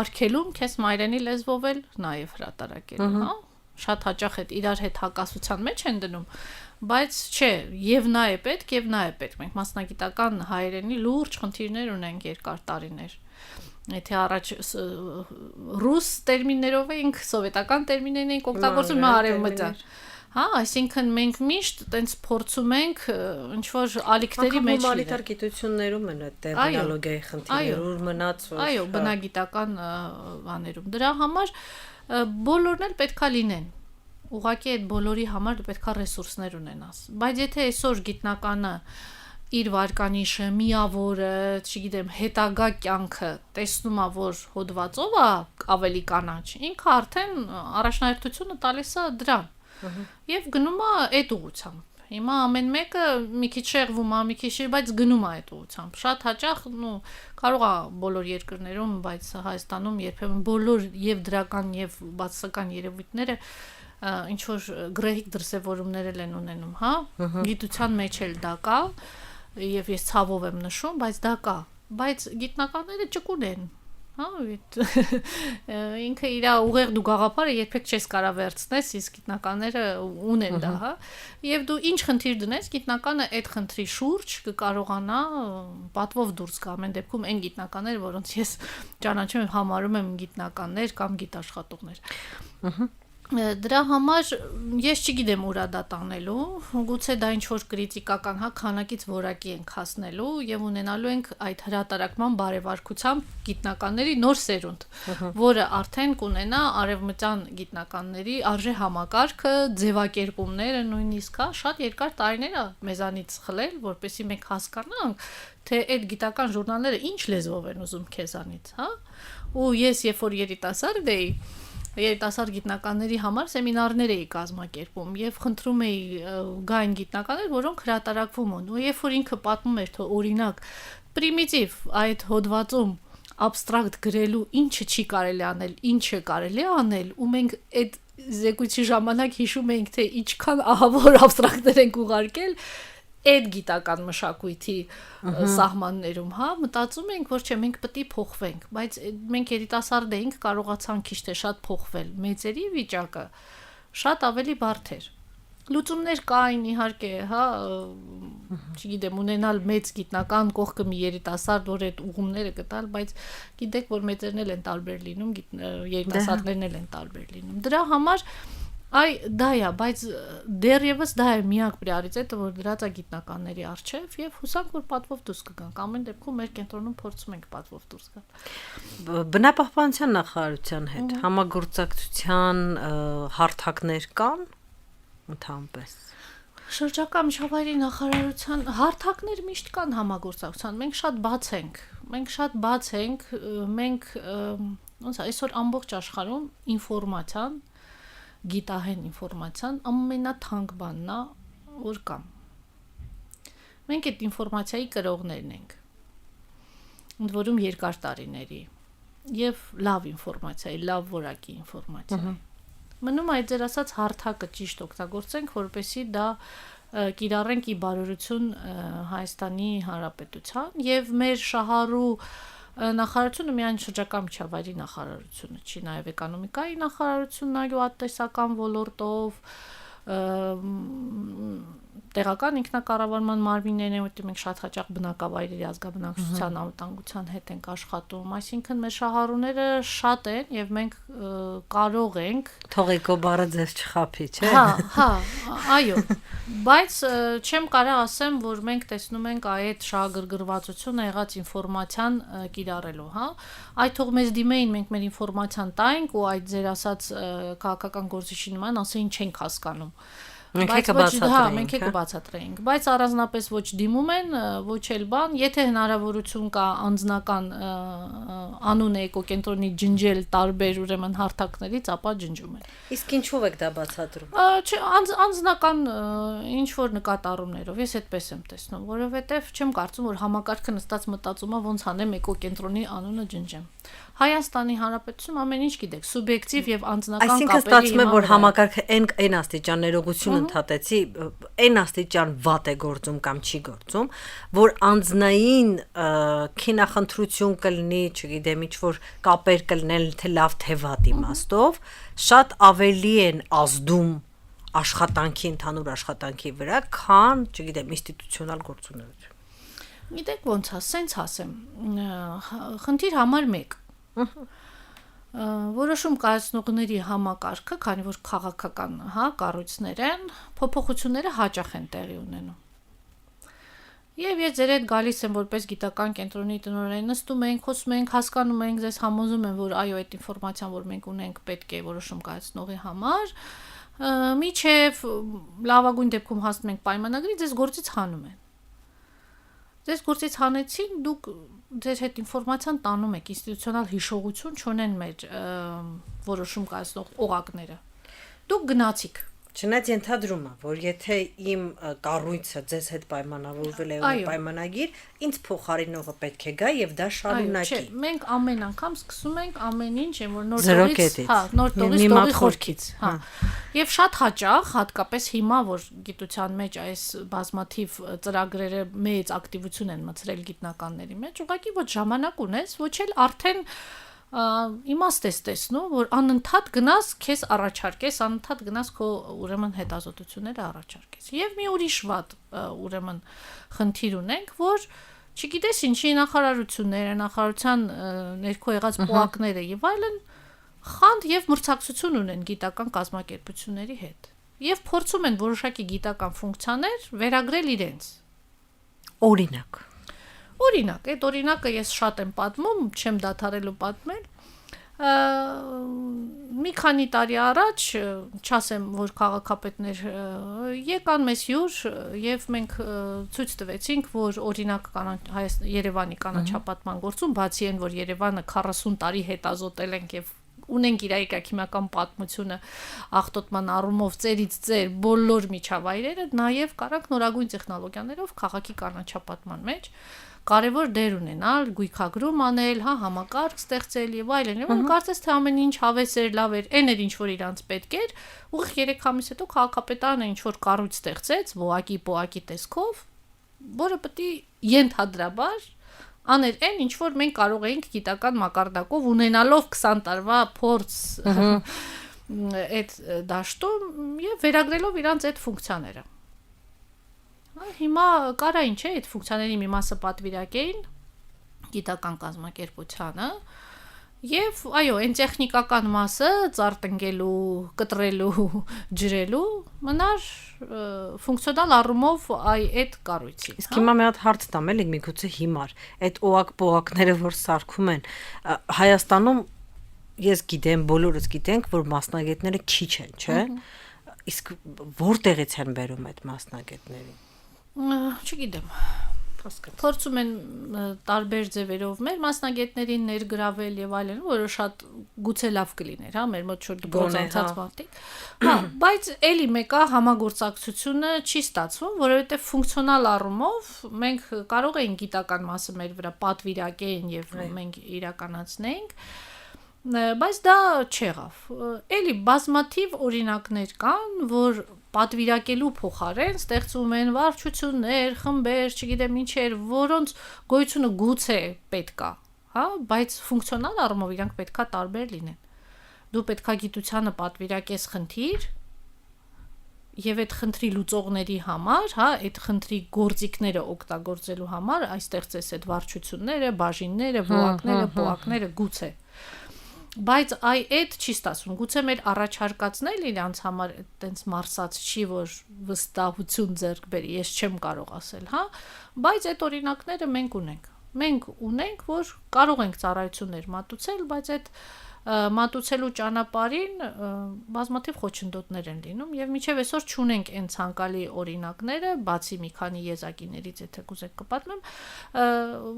արգելում քեզ մայրենի լեզվով էլ նաև հրատարակել, հա։ Շատ հաճախ այդ իրար հետ հակասության մեջ են դնում, բայց չէ, եւ նա է պետք, եւ նա է պետք։ Մենք մասնագիտական հայերենի լուրջ խնդիրներ ունենք երկար տարիներ։ Եթե առաջ ռուս տերմիններով էինք, սովետական տերմիններն էինք օգտագործում, հիմա արևմտյան։ Հա, այսինքն մենք միշտ տենց փորձում ենք ինչ որ ալիքների մեջ լինել։ Հումանիտար գիտություններում են այդ տերմինոլոգիայի խնդիրները, ուր մնաց որ։ Այո, բնագիտական բաներում։ Դրա համար բոլորն էլ պետքա լինեն։ Ուղղակի այդ բոլորի համար դու պետքա ռեսուրսներ ունենաս։ Բայց եթե այսօր գիտնականը իր վարկանիշը, միավորը, չգիտեմ, հետագա կյանքը տեսնում է, որ հոդվածով է ավելի կանաչ, ինքը արդեն առաջնահերթությունը տալիս է դրան։ Եվ գնում է այդ ուղղությամբ։ Հիմա ամեն մեկը մի քիչ շեղվում է, մի քիչ, բայց գնում է այդ ուղղությամբ։ Շատ հաճախ, կարող է բոլոր երկրներում, բայց Հայաստանում երբեմն բոլոր եւ դրական եւ բացասական երևույթները ինչ որ գրեհիկ դրսևորումներ են ունենում, հա։ Գիտության մեջ էլ դա կա, եւ ես ցավով եմ նշում, բայց դա կա։ Բայց գիտնականները ճկուն են, հա, ինքը իր ուղեղ դու գաղափարը երբեք չես կարա վերցնես, իսկ գիտնականները ունեն դա, հա։ Եվ դու ինչ խնդիր դնես, գիտնականը այդ խնդրի շուրջ կկարողանա պատվով դուրս գա։ Ամեն դեպքում այն գիտնականներ, որոնց ես ճանաչում եմ, համարում եմ գիտնականներ կամ գիտաշխատողներ։ Դրա համար ես չգիտեմ ուրա դա տանելու, գուցե դա ինչ որ կրիտիկական, հա, քանակից որակի ենք հասնելու եւ ունենալու ենք այդ հրատարակման բարեվարկությամբ գիտնականների նոր սերունդ, որը արդեն կունենա արևմտյան գիտնականների արժե համակարգը, ձևակերպումները նույնիսկ, հա, շատ երկար տարիներ է մեզանից խլել, որպեսզի մենք հասկանանք, թե այդ գիտական ժուրնալները ինչ լեզվով են ուզում քեզանից, հա։ Ու ես երբ որ երիտասարդ էի, երիտասարդ գիտնականների համար սեմինարներ էի կազմակերպում եւ խնդրում էի գային գիտնականներ, որոնք հրատարակվում են։ Ու երբ որ ինքը պատմում էր, թե օրինակ պրիմիտիվ այդ հոդվածում абստրակտ գրելու ինչը չի կարելի անել, ինչը կարելի անել, ու մենք այդ զեկույցի ժամանակ հիշում էինք, թե ինչքան ահավոր абստրակտներ ենք ուղարկել այդ գիտական մշակույթի սահմաններում, հա, մտածում ենք, որ չէ, մենք պետք է փոխվենք, բայց մենք երիտասարդ էինք, կարողացանք քիչ թե շատ փոխվել։ Մեծերի վիճակը շատ ավելի բարդ էր։ Լուծումներ կային իհարկե, հա, չգիտեմ, ունենալ մեծ գիտնական կողքը մի երիտասարդ, որ այդ ուղումները գտալ, բայց գիտեք, որ մեծերն էլ են տարբեր լինում, երիտասարդներն էլ են տարբեր լինում։ Դրա համար դա է, բայց դեռևս դա է միակ պրիորիտետը, որ դրած է գիտնականների առջև եւ հուսանք, որ պատվով դուրս կգանք։ Ամեն դեպքում մեր կենտրոնում փորձում ենք պատվով դուրս գալ։ Բնապահպանության նախարարության հետ համագործակցության հարթակներ կան ընդհանրապես։ Շրջակա միջավայրի նախարարության հարթակներ միշտ կան համագործակցության։ Մենք շատ բաց ենք, մենք ոնց է, այսօր ամբողջ աշխարհում ինֆորմացիան, գիտահեն ինֆորմացիան ամենաթանկ բանն է, որ կա։ Մենք այդ ինֆորմացիայի կրողներն ենք։ Ընդ որում երկար տարիների եւ լավ ինֆորմացիայի, լավ որակի ինֆորմացիայի։ Մնում է այդ ձեր ասած հարթակը ճիշտ օգտագործենք, որպեսզի դա կիրառենք ի բարօրություն Հայաստանի Հանրապետության եւ մեր շահառու նախարարությունը միայն շրջակա միջավայրի նախարարությունը չի, նաեւ էկոնոմիկայի նախարարությունն այո տնտեսական ոլորտով տեղական ինքնակառավարման մարմիններն են, որտեղ մենք շատ հաճախ բնակավայրերի ազգաբնակչության անվտանգության հետ ենք աշխատում, այսինքն մեր շահառուները շատ են եւ մենք կարող ենք թողիկո բառը ձեզ չխափի, չէ՞։ Հա, այո, բայց չեմ կարող ասեմ, որ մենք տեսնում ենք այդ շահագրգռվածությունը եղած ինֆորմացիան կիրառելու, հա։ Այդ թող մեզ դիմեին, մենք մեր ինֆորմացիան տայինք ու այդ ձեր ասած քաղաքական գործիչի նման ասեին չենք հասկանում։ Մենք կբացատրեինք, բայց առանձնապես ոչ դիմում են, ոչ էլ բան, եթե հնարավորություն կա անձնական անուն էկոկենտրոնի ջնջել տարբեր ուրեմն հարթակներից, ապա ջնջում են։ Իսկ ինչով եք դա բացատրում։ Չէ, անձնական ինչ որ նկատառումներով, ես այդպես եմ տեսնում, որովհետև չեմ կարծում, որ համակարգը նստած մտածում է ոնց անեմ էկոկենտրոնի անունը ջնջեմ։ Հայաստանի Հանրապետությունում ամեն ինչ գիտեք, սուբյեկտիվ եւ անձնական կապերի Այսինքն ստացվում է, որ համակարգը այն աստիճան ներողություն ընդհատեցի, այն աստիճան վատ է գործում կամ չի գործում, որ անձնային քինախնդրություն կլինի, չգիտեմ, ինչ որ կապեր կլինեն, թե լավ թե վատ իմաստով, շատ ավելի են ազդում աշխատանքի, ընդհանուր աշխատանքի վրա, քան, չգիտեմ, ինստիտուցիոնալ գործունեություն։ Գիտեք ոնց է, սենց ասեմ, խնդիր համար 1 որոշում կայացնողների համակարգը, քանի որ քաղաքական, հա, կառույցներ են, փոփոխությունները հաճախ են տեղի ունենում։ Եվ ես ձեր հետ գալիս եմ որպես գիտական կենտրոնի տնօրեն, նստում ենք, խոսում ենք, հասկանում ենք, ձեզ համոզում եմ, որ այո, այդ ինֆորմացիան, որ մենք ունենք, պետք է որոշում կայացնողի համար, միջև լավագույն դեպքում հասնում ենք պայմանագրի, ձեզ գործից հանում են։ Ձեզ գործից հանեցին, դուք ձեր հետ ինֆորմացիան տանում եք, ինստիտուցիոնալ հիշողություն չունեն մեր որոշում կայացնող օղակները։ Դուք գնացիք։ Չնայած ենթադրում է, որ եթե իմ կառույցը ձեզ հետ պայմանավորվել է ու պայմանագիր, ինձ փոխարինողը պետք է գա եւ դա շարունակի։ Չէ, մենք ամեն անգամ սկսում ենք ամեն ինչ, որ նոր տողից խորքից, հա։ Եվ շատ հաճախ, հատկապես հիմա, որ գիտության մեջ այս բազմաթիվ ծրագրերը մեծ ակտիվություն են մտցրել գիտնականների մեջ, ուղղակի ոչ ժամանակ ունես, ոչ էլ արդեն իմաստ ես տեսնում, որ անընդհատ գնաս քեզ առաջարկես, անընդհատ գնաս քո ուրեմն հետազոտությունները առաջարկես։ Եվ մի ուրիշ վատ ուրեմն խնդիր ունենք, որ չգիտես ինչի նախարարության ներքո եղած պոակները եւ այլն խանդ եւ մրցակցություն ունեն գիտական կազմակերպությունների հետ։ Եվ փորձում են որոշակի գիտական ֆունկցիաներ վերագրել իրենց։ Օրինակ, այդ օրինակը ես շատ եմ պատմում, չեմ դադարելու պատմել։ Մի քանի տարի առաջ, չասեմ, որ քաղաքապետներ եկան մեզ հյուր եւ մենք ցույց տվեցինք, որ օրինակ Երևանի կանաչապատման գործում, բացի այն, որ Երևանը 40 տարի հետազոտել ենք եւ ունենք իր քիմիական պատմությունը աղտոտման առումով ծերից ծեր բոլոր միջավայրերը, նաեւ կարանք նորագույն տեխնոլոգիաներով քաղաքի կանաչապատման մեջ կարևոր դեր ունենալ, գույքագրում անել, հա, համակարգ ստեղծել եւ այլն։ Եվ կարծես թե ամեն ինչ հավես էր, լավ էր, այն էր ինչ որ իրանց պետք էր։ Ուղիղ 3 ամիս հետո քաղաքապետարանը ինչ որ կառույց ստեղծեց, ողակի տեսքով, որը պետք է ենթադրաբար աներ այն ինչ որ մենք կարող էինք գիտական մակարդակով ունենալով 20 տարվա փորձ այդ դաշտում եւ վերագրելով իրանց այդ ֆունկցիաները։ Հիմա կարա ինչ է այդ ֆունկցիաների մի մասը պատվիրակեին գիտական կազմակերպությանը եւ այո, այն տեխնիկական մասը ծարտնգելու, կտրելու, ջրելու մնար ֆունկցիոնալ առումով այդ կառույցի։ Իսկ հիմա մի հատ հարց տամ, էլի միգուցե հիմար այդ օակ-պոակները, որ սարքում են Հայաստանում, ես գիտեմ, բոլորս գիտենք, որ մասնագետները քիչ են, չէ՞։ Իսկ որտեղից են բերում այդ մասնագետներին։ Չգիտեմ։ Փորձում են տարբեր ձևերով մեր մասնագետներին ներգրավել եւ այլն, որը շատ գուցե լավ կլիներ, հա, մեր մոտ շուտ գործընթաց մարդիկ։ Հա, բայց էլի մեկը համագործակցությունը չի ստացվում, որովհետեւ ֆունկցիոնալ առումով մենք կարող ենք գիտական մասը մեր վրա պատվիրակեն եւ մենք իրականացնենք, բայց դա չեղավ։ Էլի բազմաթիվ օրինակներ կան, որ պատվիրակելու փոխարեն ստեղծում են վարչություններ, խմբեր, չգիտեմ ինչեր, որոնց գոյությունը գուցե պետքա, հա, բայց ֆունկցիոնալ առումով իրանք պետքա տարբեր լինեն։ Դու պետքա գիտությանը պատվիրակես խնդիր, եւ այդ խնդրի լուծողների համար, հա, այդ խնդրի գործիքները օգտագործելու համար այստեղ ցես այդ վարչությունները, բաժինները, պոակները գուցե բայց այդ չի ստացվում, գուցե մեր առաջարկածնել իրանց համար այտենց մարսած չի, որ վստահություն ձեռք բերի, ես չեմ կարող ասել, հա, բայց այդ օրինակները մենք ունենք, որ կարող ենք ծառայություններ մատուցել, բայց այդ մատուցելու ճանապարհին բազմաթիվ խոչընդոտներ են լինում եւ մինչեւ այսօր չունենք այն ցանկալի օրինակները, բացի մի քանի եզակիներից, եթե կուզեք կպատմեմ,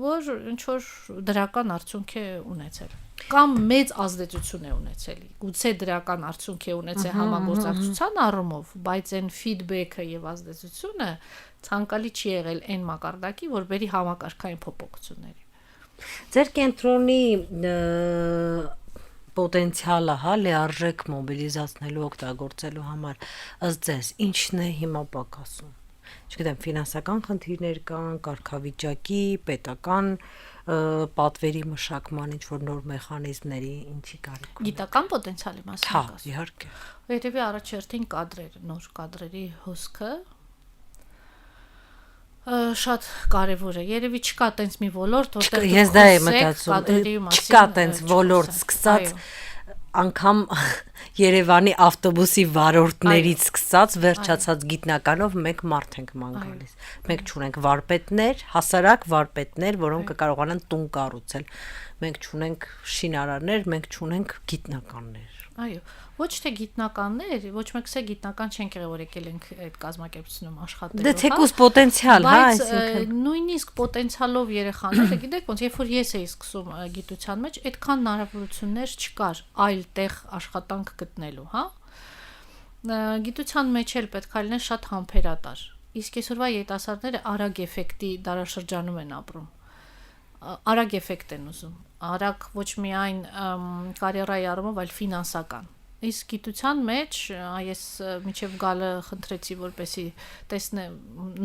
որ ինչ որ դրական արդյունք է ունեցել կամ մեծ ազդեցություն է ունեցել։ Գուցե դրական արդյունք է ունեցել համագործակցության առումով, բայց այն ֆիդբեքը եւ ազդեցությունը ցանկալի չի եղել այն մակարդակի, որ բերի համակարգային փոփոխությունների։ Ձեր կենտրոնի պոտենցիալը, հա, լիարժեք մոբիլիզացնելու, օգտագործելու համար ըստ ձեզ ինչն է հիմա պակասում։ Չգիտեմ, ֆինանսական խնդիրներ կան, կարգավիճակի, պետական պատվերի մշակման ինչ որ նոր մեխանիզմների, ինչի կարիք ունի։ Գիտական պոտենցիալի մասին Հա, իհարկե։ Երևի առաջերտին կադրեր, նոր կադրերի հոսքը շատ կարևոր է։ Երևի չկա տենց մի ոլորտ, որտեղ ես դա եմ մտածում, չկա տենց ոլորտ սկսած անգամ Երևանի ավտոբուսի վարորդներից սկսած վերջացած գիտնականով մենք մարդ ենք ման գալիս։ Մենք չունենք վարպետներ, հասարակ վարպետներ, որոնք կկարողանան տուն կառուցել։ Մենք չունենք շինարարներ, մենք չունենք գիտնականներ։ Այո, ոչ թե գիտնականներ, ոչ մեկս է գիտնական չենք եղել, որ եկել ենք այդ կազմակերպությունում աշխատելու։ Դե թեկուզ պոտենցիալ, հա, այսինքն նույնիսկ պոտենցիալով երեխաները, գիտեք, ոնց երբ որ ես էի սկսում գիտության մեջ, այդքան հնարավորություններ չկար այլ տեղ աշխատանք գտնելու, հա։ Գիտության մեջ էլ պետք է լինեն շատ համբերատար։ Իսկ այսօրվա երիտասարդները արագ էֆեկտի դարաշրջանում են ապրում։ Արագ էֆեկտ են ուզում։ Արագ ոչ միայն կարիերայի առումով, այլ ֆինանսական։ Իսկ գիտության մեջ ես միջև գալը խնդրեցի, որպեսի տեսնեմ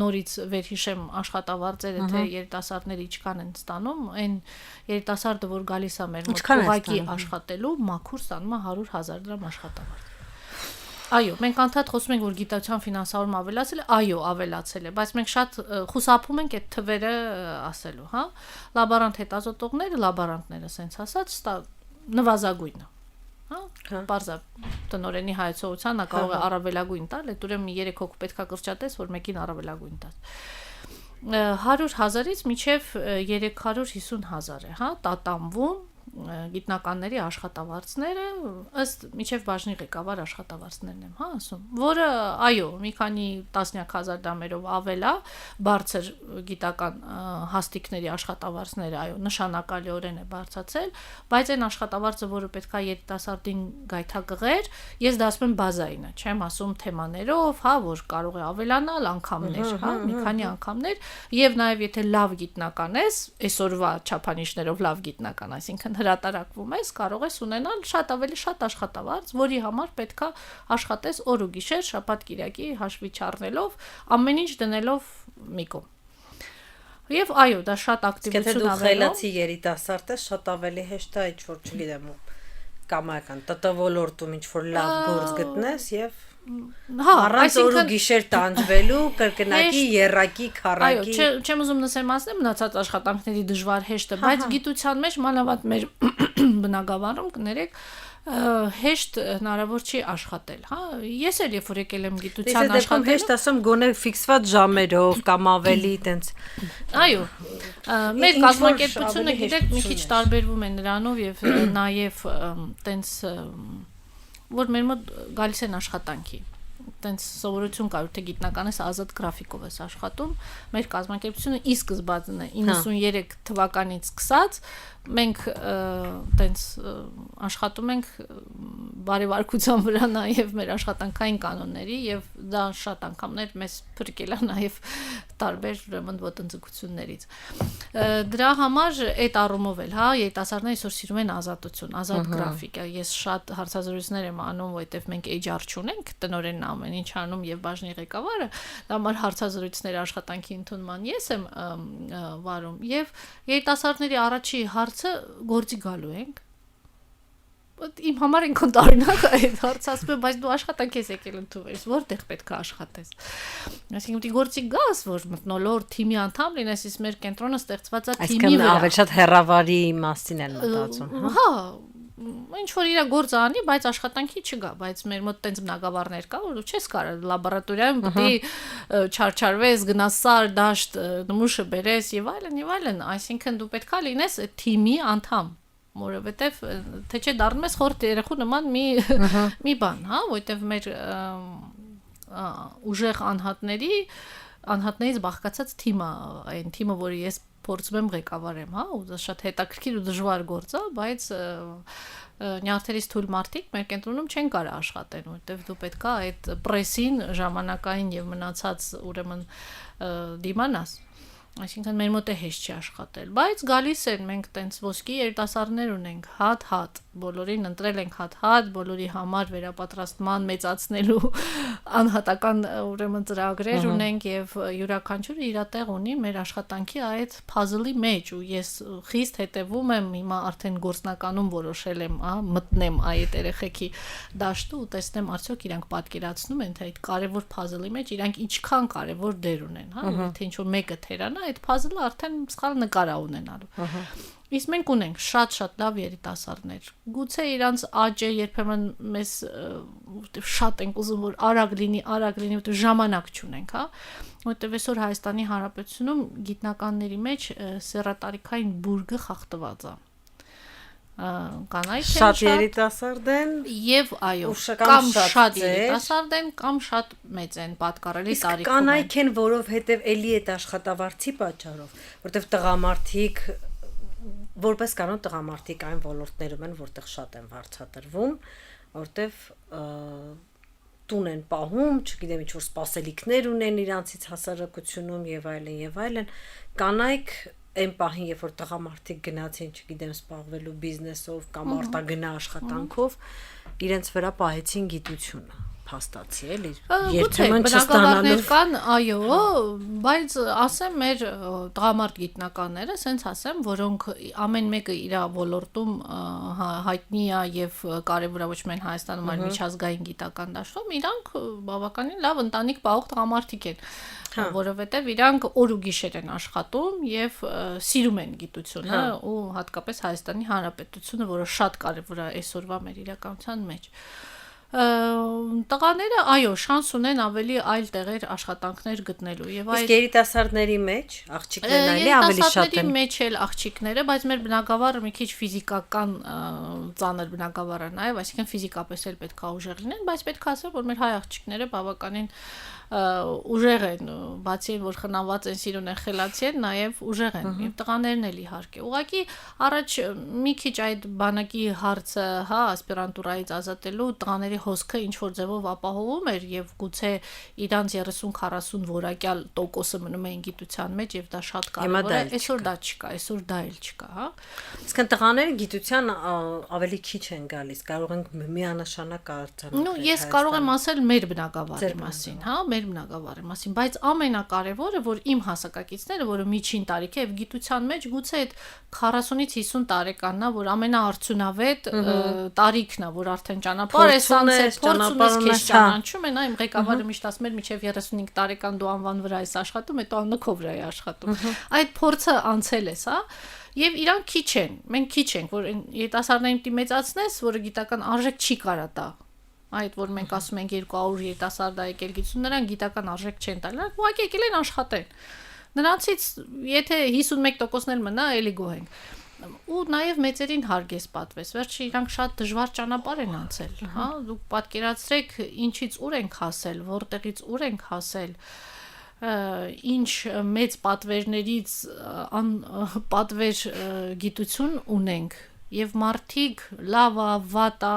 նորից վերհիշեմ աշխատավարձերը, թե երիտասարդները ինչքան են ստանում, այն երիտասարդը, որ գալիս է մեր մոտ ուղղակի աշխատելու, մաքուր ստանում է 100,000 դրամ աշխատավարձ։ Այո, մենք անդադ խոսում ենք, որ գիտության ֆինանսավորումը ավելացել է, այո, ավելացել է, բայց մենք շատ խուսափում ենք այդ թվերը ասելու, հա։ Լաբորանտ հետազոտողները, լաբորանտները, սենց ասած, նվազագույնը, հա։ Բարձա տնօրենի հայեցողության նա կարող է առավելագույն տալ, այդ ուրեմն 3 հոգու պետքա կրճատես, որ մեկին առավելագույն տաս։ 100,000-ից մինչև 350,000 է, հա, տատանվում գիտնականների աշխատավարձները ըստ միջև բաժնի ղեկավար աշխատավարձներն եմ, հա, ասում, որը այո, մի քանի տասնյակ հազար դամերով ավելա, բարձր գիտական հաստիկների աշխատավարձները, այո, նշանակալիորեն է բարձրացել, բայց այն աշխատավարձը, որը պետքա երիտասարդին գայթակղեր, ես դա ասում եմ բազայինը, չեմ ասում թեմաներով, հա, որ կարող է ավելանալ անգամներ, հա, մի քանի անգամներ, եւ նաեւ եթե լավ գիտնական ես, այսօրվա չափանիշներով լավ գիտնական, այսինքն հրատարակվում ես, կարող ես ունենալ շատ ավելի շատ աշխատավարձ, որի համար պետքա աշխատես օր ու գիշեր, շաբաթ-կիրակի հաշվի չառնելով, ամեն ինչ դնելով մի կողմ։ Եվ այո, դա շատ ակտիվություն ավելացնում։ Եթե դու խելացի երիտասարդ ես, շատ ավելի հեշտ է, ինչ որ չգիտեմ, կամայական ՏՏ ոլորտում ինչ որ լավ գործ գտնես եւ հա, առանց օր ու գիշեր տանջվելու կրկնակի երակի քառակի այո, չեմ ուզում նսեմացնել մնացած աշխատանքների դժվար հեշտը, բայց գիտության մեջ մանավանդ մեր բնակավարում կներեք հեշտ հնարավոր չի աշխատել, հա, ես էլ երբ որ եկել եմ գիտության աշխատել հեշտ ասեմ գոնե ֆիքսված ժամերով կամ ավելի տենց այո մեր կազմակերպությունը գիտեք մի քիչ տարբերվում է նրանով եւ նաեւ տենց որ մեր մոտ գալիս են աշխատանքի տենց սովորություն կար թե գիտնական ես ազատ գրաֆիկով ես աշխատում մեր կազմակերպությունը ի սկզբանե 93 թվականից սկսած մենք տենց աշխատում ենք բարեվարկության վրա նաև մեր աշխատանքային կանոնների եւ դա շատ անգամներ մեզ փրկել է նաև տարբեր ուրեմն ոտնձգություններից դրա համար այդ առումով էլ հա երիտասարդները այսօր սիրում են ազատություն ազատ գրաֆիկ ես շատ հարցազրույցներ եմ անում որովհետեւ մենք HR չունենք տնօրենն ամեն ինչ անում եւ բաժնի ղեկավարը դա համար հարցազրույցներ աշխատանքի ընդունման ես եմ վարում եւ երիտասարդների առաջի հարցը գործի գալու ենք իմ համար ինքն տարօրինակ այդ հարցը ասում եմ բայց դու աշխատանք ես եկել ընդունես որտեղ պետք է աշխատես այսինքն դու գործի գաս որ մտնոլորտ թիմի անդամ լինես իսկ մեր կենտրոնը ստեղծված է թիմի վրա այսինքն ավելի շատ հերավարի մասին են մտածում հա ինչ որ իր գործը անի, բայց աշխատանքի չկա, բայց մեր մոտ տենց բնակավարներ կա, որ չես կարող լաբորատորիայում պետք է չարչարվես, գնաս սար, դաշտ, նմուշը բերես եւ այլն, այսինքն դու պետքա լինես թիմի անդամ, որովհետեւ թե չէ դառնում ես խորտ երեխու նման մի բան, հա, որովհետեւ մեր ուժեղ անհատներից բաղկացած թիմը, այն թիմը, որը ես փորձում եմ ղեկավարեմ, հա, ու դա շատ հետաքրքիր ու դժվար գործ է, բայց նյարդերից թույլ մարդիկ մեր կենտրոնում չեն կարող աշխատեն, որովհետև դու պետքա այդ պրեսին ժամանակային եւ մնացած ուրեմն դիմանաս այսինքն մեր մոտ է հեշտ չի աշխատել, բայց գալիս են մենք տենց ոսկի երիտասարդներ ունենք, հատ, բոլորին ընտրել ենք հատ, բոլորի համար վերապատրաստման մեծացնելու անհատական ուրեմն ծրագրեր ունենք եւ յուրաքանչյուրը իր տեղ ունի մեր աշխատանքի այդ puzzle-ի մեջ ու ես խիստ հետևում եմ հիմա արդեն գործնականում որոշել եմ, մտնեմ այդ երեխեքի դաշտը ու տեսնեմ արդյոք իրանք պատկերացնում են թե այդ կարևոր puzzle-ի մեջ իրանք ինչքան կարևոր դեր ունեն, հա, թե ինչ որ մեկը թերանա այդ puzzle-ը արդեն սխալ նկար է ունենալու։ Իսկ մենք ունենք շատ լավ երիտասարդներ։ Գուցե իրանց աճը երբեմն մեզ շատ ենք ուզում որ արագ լինի, որովհետև ժամանակ չունենք, հա։ Որովհետև այսօր Հայաստանի Հանրապետությունում գիտնականների մեջ սեռատարիքային բուրգը խախտված է։ Կանայք են շատ երիտասարդ են եւ այո կամ շատ երիտասարդ են կամ շատ մեծ են պատկառելի տարիքում կանայք են որովհետեւ էլի այդ աշխատավարձի պատճառով որովհետեւ տղամարդիկ որպես կանոն տղամարդիկ այն ոլորտներում են որտեղ շատ են վարձատրվում որովհետեւ տուն են պահում չգիտեմ ինչ որ սպասելիքներ ունեն իրանցից հասարակությունում եւ այլն կանայք այն պահին, երբ որ տղամարդիկ գնացին, չգիտեմ, սպառվելու բիզնեսով կամ արտագնա աշխատանքով, իրենց վրա պահեցին գիտությունը, փաստացի էլի, երբեմն չստանալով կան, այո, բայց ասեմ մեր տղամարդ գիտնականները, սենց ասեմ, որոնք ամեն մեկը իր ոլորտում հայտնի է եւ կարեւոր է ոչ միայն Հայաստանում, այլ միջազգային գիտական դաշտում, իրանք բավականին լավ ընտանիք պահող տղամարդիկ են որովհետև իրանք օր ու գիշեր են աշխատում եւ սիրում են գիտությունը ու հատկապես Հայաստանի Հանրապետությունը, որը շատ կարևոր է այսօրվա մեր իրականության մեջ։ Տղաները, այո, շանս ունեն ավելի այլ տեղեր աշխատանքներ գտնելու եւ այդ երիտասարդների մեջ աղջիկներն այլի ավելի շատ են։ Երիտասարդների մեջ էլ աղջիկները, բայց մեր բնակավարը մի քիչ ֆիզիկական ծանր բնակավար է նաեւ, այսինքն ֆիզիկապես էլ պետք է ուժեղ լինեն, բայց պետք է ասել, որ մեր հայ աղջիկները բավականին ուժեղ են, բացի որ խնամված են, սիրուն են, խելացի են, նաև ուժեղ են, եւ տղաներն էլ իհարկե։ Ուղղակի առաջ մի քիչ այդ բանակի հարցը, հա, ասպիրանտուրայից ազատելու տղաների հոսքը ինչ որ ձևով ապահովում էր եւ գուցե իրանց 30-40 որակյալ տոկոսը մնում էին գիտության մեջ եւ դա շատ կարեւոր է, այսօր դա չկա, այսօր դա էլ չկա, հա։ Իսկ տղաները գիտության ավելի քիչ են գալիս, կարող ենք միանշանակ արձանագրել։ Ну, ես կարող եմ ասել մեր բնակավարի մասին, հա, մեր բնակավարի մասին, բայց ամենակարևորը, որ իմ հասակակիցները, որը միջին տարիք է եւ գիտության մեջ գուցե այդ 40-ից 50 տարեկանն է, որ ամենաարդյունավետ տարիքն է, որ արդեն ճանապարհ է անցել, փորձում ես քեզ ճանաչում են, այ իմ ղեկավարը միշտ ասում էր, մինչեւ 35 տարեկան դու անվան վրա ես աշխատում, հետո աննքով վրա ես աշխատում։ Այդ փորձը անցել ես, հա։ Եվ իրանք քիչ են, մենք քիչ ենք, որ երիտասարդներին պիտի մեծացնես, որը գիտական արժեք չի կարա տա։ Այդ որ մենք ասում ենք 200 երիտասարդ է եկել գիտություն, նրանք գիտական արժեք չեն տալ, նրանք ուղղակի եկել են աշխատեն։ Նրանցից եթե 51%-ն էլ մնա, էլի գոհենք։ Ու նաև մեծերին հարգես պատվես, վերջը իրանք շատ դժվար ճանապարհ են անցել, հա, դուք պատկերացրեք ինչից ուր ենք հասել, որտեղից ուր ենք հասել, ինչ մեծ պատվերներից պատվեր գիտություն ունենք եւ մարդիկ լավա վատա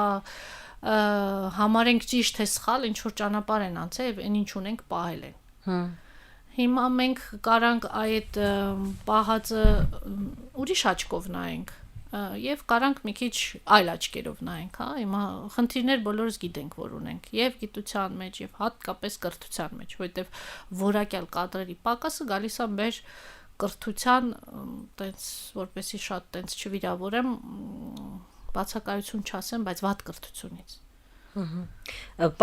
համարենք ճիշտ թե սխալ ինչ որ ճանապարհ են անցել եւ այն ինչ ունենք պահել են։ Հիմա մենք կարանք այդ պահածը ուրիշ աչքով նայենք եւ կարանք մի քիչ այլ աչքերով նայենք, հա, հիմա խնդիրներ բոլորս գիտենք, որ ունենք եւ գիտության մեջ եւ հատկապես կրթության մեջ, որովհետեւ որակյալ կադրերի պակասը գալիս է մեր կրթության տենց որպեսի շատ տենց չվիրավորեմ, բացակայություն չասեմ, բայց վատ կրթությունից։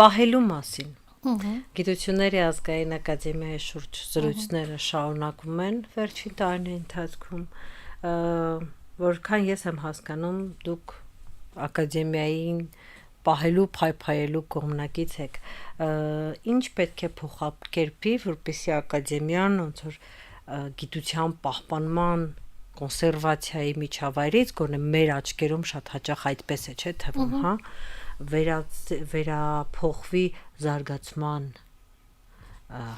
Պահելու մասին Գիտությունների ազգային ակադեմիայի շուրջ զրույցները շարունակվում են վերջին տարիների ընթացքում, որքան ես եմ հասկանում, դուք ակադեմիային պահելու, փայփայելու կողմնակից եք, ինչ պետք է փոխակերպի, որպեսզի ակադեմիան ոնց որ գիտության պահպանման կոնսերվացիայի միջավայրից, գոնե մեր աչքերում շատ հաճախ այդպես է, չէ՞, թվում, հա, վերափոխվի զարգացման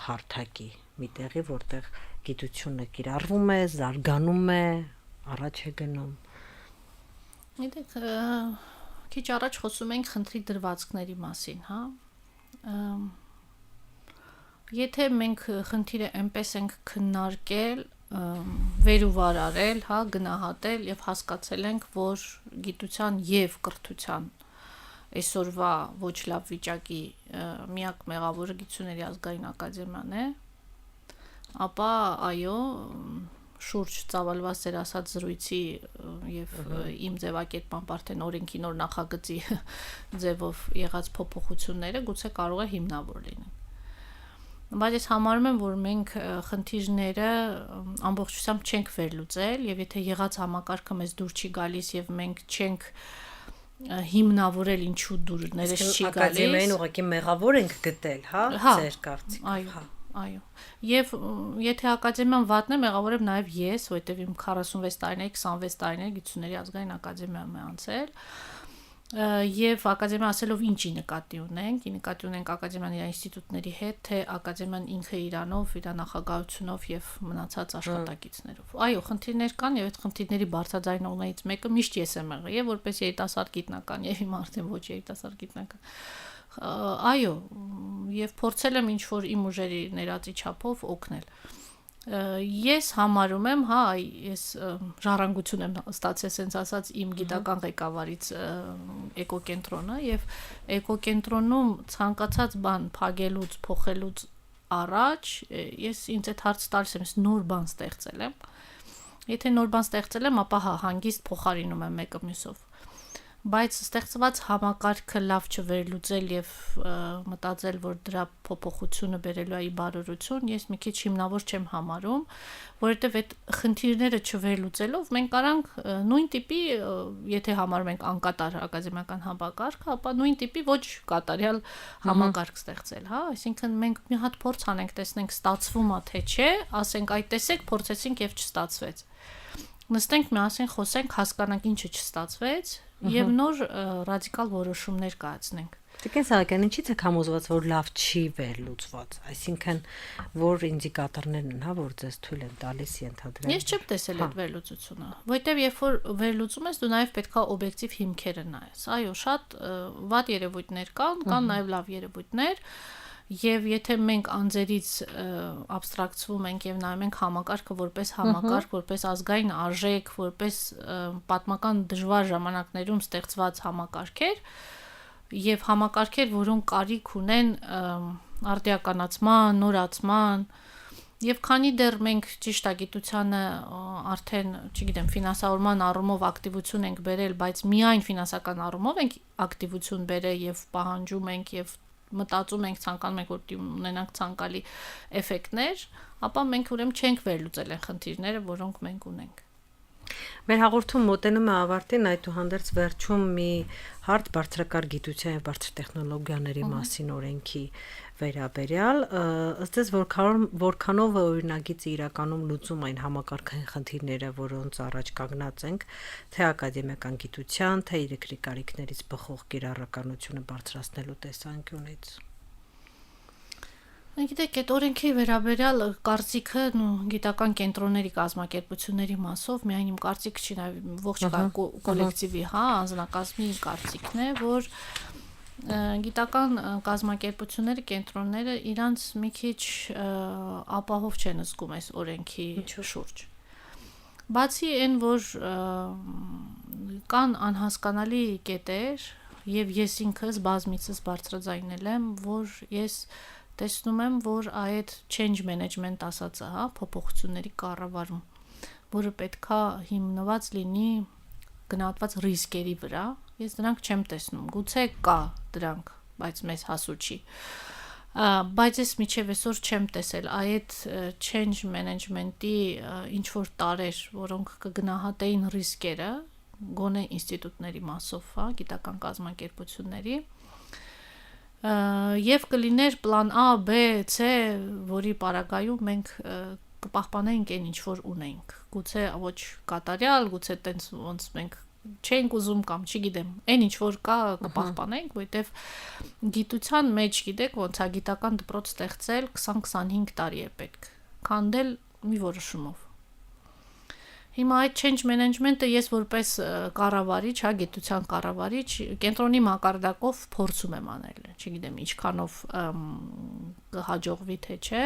հարթակի մի տեղի, որտեղ գիտությունը կիրառվում է, զարգանում է, առաջ է գնում։ Գիտեք, քիչ առաջ խոսում ենք խնդրի դրվածքների մասին, հա։ Եթե մենք խնդիրը այնպես ենք քննարկել, վեր ու վար արել, հա, գնահատել եւ հասկացել ենք, որ գիտության եւ կրթության այսօրվա ոչ լավ վիճակի միակ մեղավորը գիտությունների ազգային ակադեմիան է, ապա այո, շուրջ ծավալված ձեր ասած զրույցի եւ իմ ձևակերպման արդեն օրենքի նոր նախագծի ձևով եղած փոփոխությունները գուցե կարող է հիմնավոր լինեն։ Բայց ես համարում եմ, որ մենք խնդիրները ամբողջությամբ չենք վերլուծել եւ եթե եղած համակարգը մեզ դուր չի գալիս եւ մենք չենք հիմնավորել ինչու դուրներս չի գալիս։ Ակադեմիային ուղղակի մեղավոր ենք գտել, հա, ձեր կարծիքով։ Այո։ Եվ եթե ակադեմիան վատն է, մեղավոր եմ նաև ես, որովհետև իմ 46 տարիների, 26 տարիների գիտությունների ազգային ակադեմիայում է անցել։ Եվ ակադեմիա ասելով ինչի նկատի ունենք, նկատի ունենք ակադեմիան իր ինստիտուտների հետ, թե ակադեմիան ինքը իրանով, իր նախագահությունով եւ մնացած աշխատակիցներով։ Այո, խնդիրներ կան եւ այդ խնդիրների բարձրաձայնողներից մեկը միշտ ես եմ եղել, եւ որպես երիտասարդ գիտնական եւ հիմա արդեն ոչ երիտասարդ գիտնական։ Այո, եւ փորձել եմ ինչ որ իմ ուժերի ներածի չափով օգնել։ Ես համարում եմ, հա, ես ժառանգություն եմ ստացել, ասենց ասած, իմ գիտական ղեկավարից էկոկենտրոնը եւ էկոկենտրոնում ցանկացած բան փակելուց, փոխելուց առաջ ես ինձ այդ հարցը տալիս եմ, ես նոր բան ստեղծել եմ։ Եթե նոր բան ստեղծել եմ, ապա հա, հանգիստ փոխարինում եմ մեկը մյուսով։ Բայց ստեղծված համակարգը լավ չվերլուծել եւ մտածել, որ դրա փոփոխությունը բերելու է բարօրություն, ես մի քիչ հիմնավոր չեմ համարում, որովհետեւ այդ խնդիրները չվերլուծելով մենք կարանք նույն տիպի, եթե համարում ենք անկատար ակադեմիական համակարգը, ապա նույն տիպի ոչ կատարյալ համակարգ ստեղծել, հա, այսինքն մենք մի հատ փորձ անենք, տեսնենք ստացվում է թե չէ, ասենք այդ տեսեք, փորձեցինք եւ չստացվեց։ Նստենք միասին խոսենք, հասկանանք ինչը չստացվեց եւ նոր ռադիկալ որոշումներ կայացնենք։ Տիկին Սահակյան, ինչի՞ց եք համոզված, որ լավ չի վերլուծված, այսինքն որ ինդիկատորներն են, հա, որ ձեզ թույլ են տալիս ենթադրել։ Ես չեմ տեսել այդ վերլուծությունը, որտեվ երբ որ վերլուծում ես, դու նաև պետքա օբյեկտիվ հիմքերը նայես։ Այո, շատ վատ երևույթներ կան նաև լավ երևույթներ, եւ եթե մենք անձերից աբստրակցվում ենք եւ նայում ենք համակարգը որպես համակարգ, որպես ազգային արժեք, որպես պատմական դժվար ժամանակներում ստեղծված համակարգեր եւ համակարգեր, որոնք կարիք ունեն արդիականացման, նորացման եւ քանի դեռ մենք ճիշտ է գիտությանը արդեն, չգիտեմ, ֆինանսավորման առումով ակտիվություն ենք բերել, բայց միայն ֆինանսական առումով ենք ակտիվություն բերել եւ պահանջում ենք եւ մտածում ենք, ցանկանում ենք որ ունենանք ցանկալի էֆեկտներ, ապա մենք ուրեմն չենք վերլուծել այն խնդիրները, որոնք մենք ունենք։ Մեր հաղորդում մոտենում է ավարտին, այդուհանդերձ վերջում մի հարթ բարձրակարգ գիտության եւ բարձր տեխնոլոգիաների մասին օրենքի վերաբերյալ, ըստ էս որքանով է օրինագիծը իրականում լուծում այն համակարգային խնդիրները, որոնց առաջ կանգնած ենք, թե ակադեմիական գիտության, թե երկրի կարիքներից բխող կիրառականությունը բարձրացնելու տեսանկյունից։ Գիտեք, այդ օրենքի վերաբերյալ կարծիքը գիտական կենտրոնների կազմակերպությունների մասով միայն իմ կարծիքը չի, ողջ կոլեկտիվի, հա, անձնակազմի կարծիքն է, որ գիտական կազմակերպությունները, կենտրոնները իրանց մի քիչ ապահով չեն զգում այս օրենքի շուրջ։ Բացի այն, որ կան անհասկանալի կետեր, եւ ես ինքս բազմիցս բարձրաձայնել եմ, որ ես տեսնում եմ, որ այդ change management ասածը, հա, փոփոխությունների կառավարում, որը պետքա հիմնված լինի գնահատված ռիսկերի վրա, ես դրանք չեմ տեսնում։ Գուցե կա դրանք, բայց մեզ հասու չի։ Բայց ես միջև այսօր չեմ տեսել այդ change management-ի ինչ որ տարեր, որոնք կգնահատեին ռիսկերը, գոնե ինստիտուտների մասով, հա, գիտական կազմակերպությունների, եւ կլիներ պլան A, B, C, որի պարագայում մենք կպահպանենք այն ինչ որ ունենք։ Գուցե ոչ կատարյալ, գուցե տենց ոնց մենք չենք ուզում կամ չգիտեմ, այն ինչ որ կա կպահպանենք, որտեվ գիտության մեջ, գիտեք, ոնց է գիտական դպրոց ստեղծել 20-25 տարի է պետք, քանդել մի որոշումով։ Հիմա այդ change management-ը ես որպես կառավարիչ, հա, գիտության կառավարիչ, կենտրոնի մակարդակով փորձում եմ անել, չգիտեմ, ինչքանով կհաջողվի թե չէ,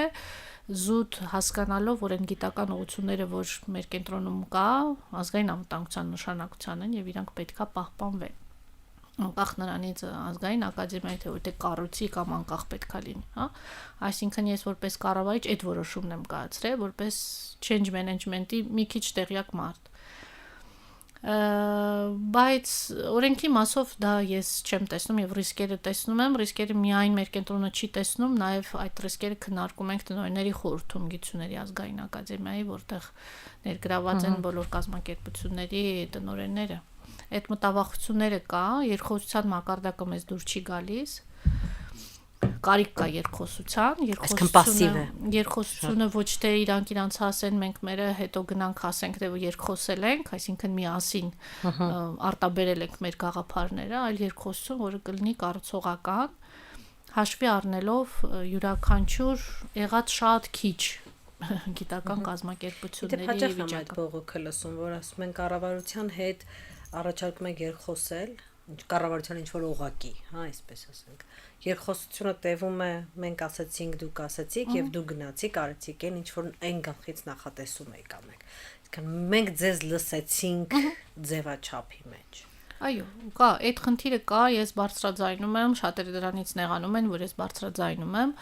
զուտ հասկանալով, որ այն գիտական ուղղությունները, որ մեր կենտրոնում կա, ազգային անվտանգության նշանակության են եւ իրանք պետքա պահպանվեն։ Անկախ նրանից ազգային ակադեմիայի թե որտե կառույցի կամ անկախ պետքա լինի, հա։ Այսինքն ես որպես կառավարիչ այդ որոշումն եմ կայացրել, որպես change management-ի մի քիչ տեղյակ մարդ։ Բայց օրենքի մասով դա ես չեմ տեսնում եւ ռիսկերը տեսնում եմ, ռիսկերը միայն մեր կենտրոնը չի տեսնում, նաեւ այդ ռիսկերը քննարկում ենք տնօրենների խորհրդում գիտությունների ազգային ակադեմիայի, որտեղ ներգրաված են բոլոր կազմակերպությունների տնօրենները։ Այդ մտավախությունները կա, երկխոսության մակարդակը մեզ դուր չի գալիս, կարիք կա երկխոսությունը ոչ թե իրանք ասեն, մենք մերը հետո գնանք ասենք, թե երկխոսել ենք, այսինքն միասին արտաբերել ենք մեր գաղափարները, այլ երկխոսություն, որը կլինի կառուցողական, հաշվի առնելով յուրաքանչյուր եղած շատ քիչ գիտական կազմակերպությունների վիճակը։ Դե հաճախ այդ բողոքը լսում, որ ասում են կառավարության հետ առաջարկում ենք երկխոսել, կառավարության ինչ որ օղակի, հա, այսպես ասենք։ Երկխոսությունը տևում է, մենք ասացինք, դուք ասացիք եւ դու գնացիք, արեցիք այն ինչ որ այն գլխից նախատեսում եք անեք։ Այսինքն մենք ձեզ լսեցինք ձևաչափի մեջ։ Այո, կա, այդ խնդիրը կա, ես բարձրաձայնում եմ, շատերը դրանից նեղանում են, որ ես բարձրաձայնում եմ,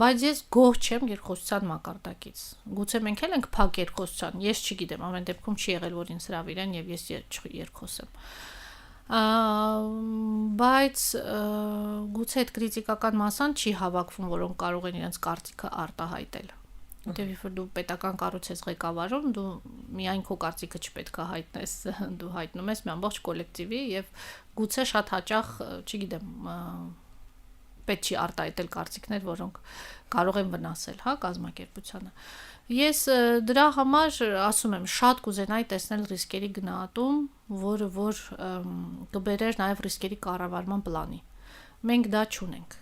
բայց ես գոհ չեմ երկխոսության մակարդակից։ Գուցե մենք էլ ենք փակ երկխոսության, ես չգիտեմ, ամեն դեպքում չի եղել, որ ինձ հրավիրեն եւ ես երկխոսեմ։ Բայց գուցե այդ քրիտիկական մասան չի հավաքվում, որոնք կարող են իրենց կարծիքը արտահայտել։ Որտեւ երբ դու պետական կառույց ես ղեկավարում, դու միայն քո կարծիքը չպետք է հայտնես, դու հայտնում ես մի ամբողջ կոլեկտիվի եւ գուցե շատ հաճախ, չգիտեմ, պետք չի արտահայտել կարծիքներ, որոնք կարող են վնասել, հա, կազմակերպությանը։ Ես դրա համար ասում եմ, շատ կուզենայի տեսնել ռիսկերի գնահատում, որը որ կբերեր նաեւ ռիսկերի կառավարման պլանի, Մենք դա չունենք։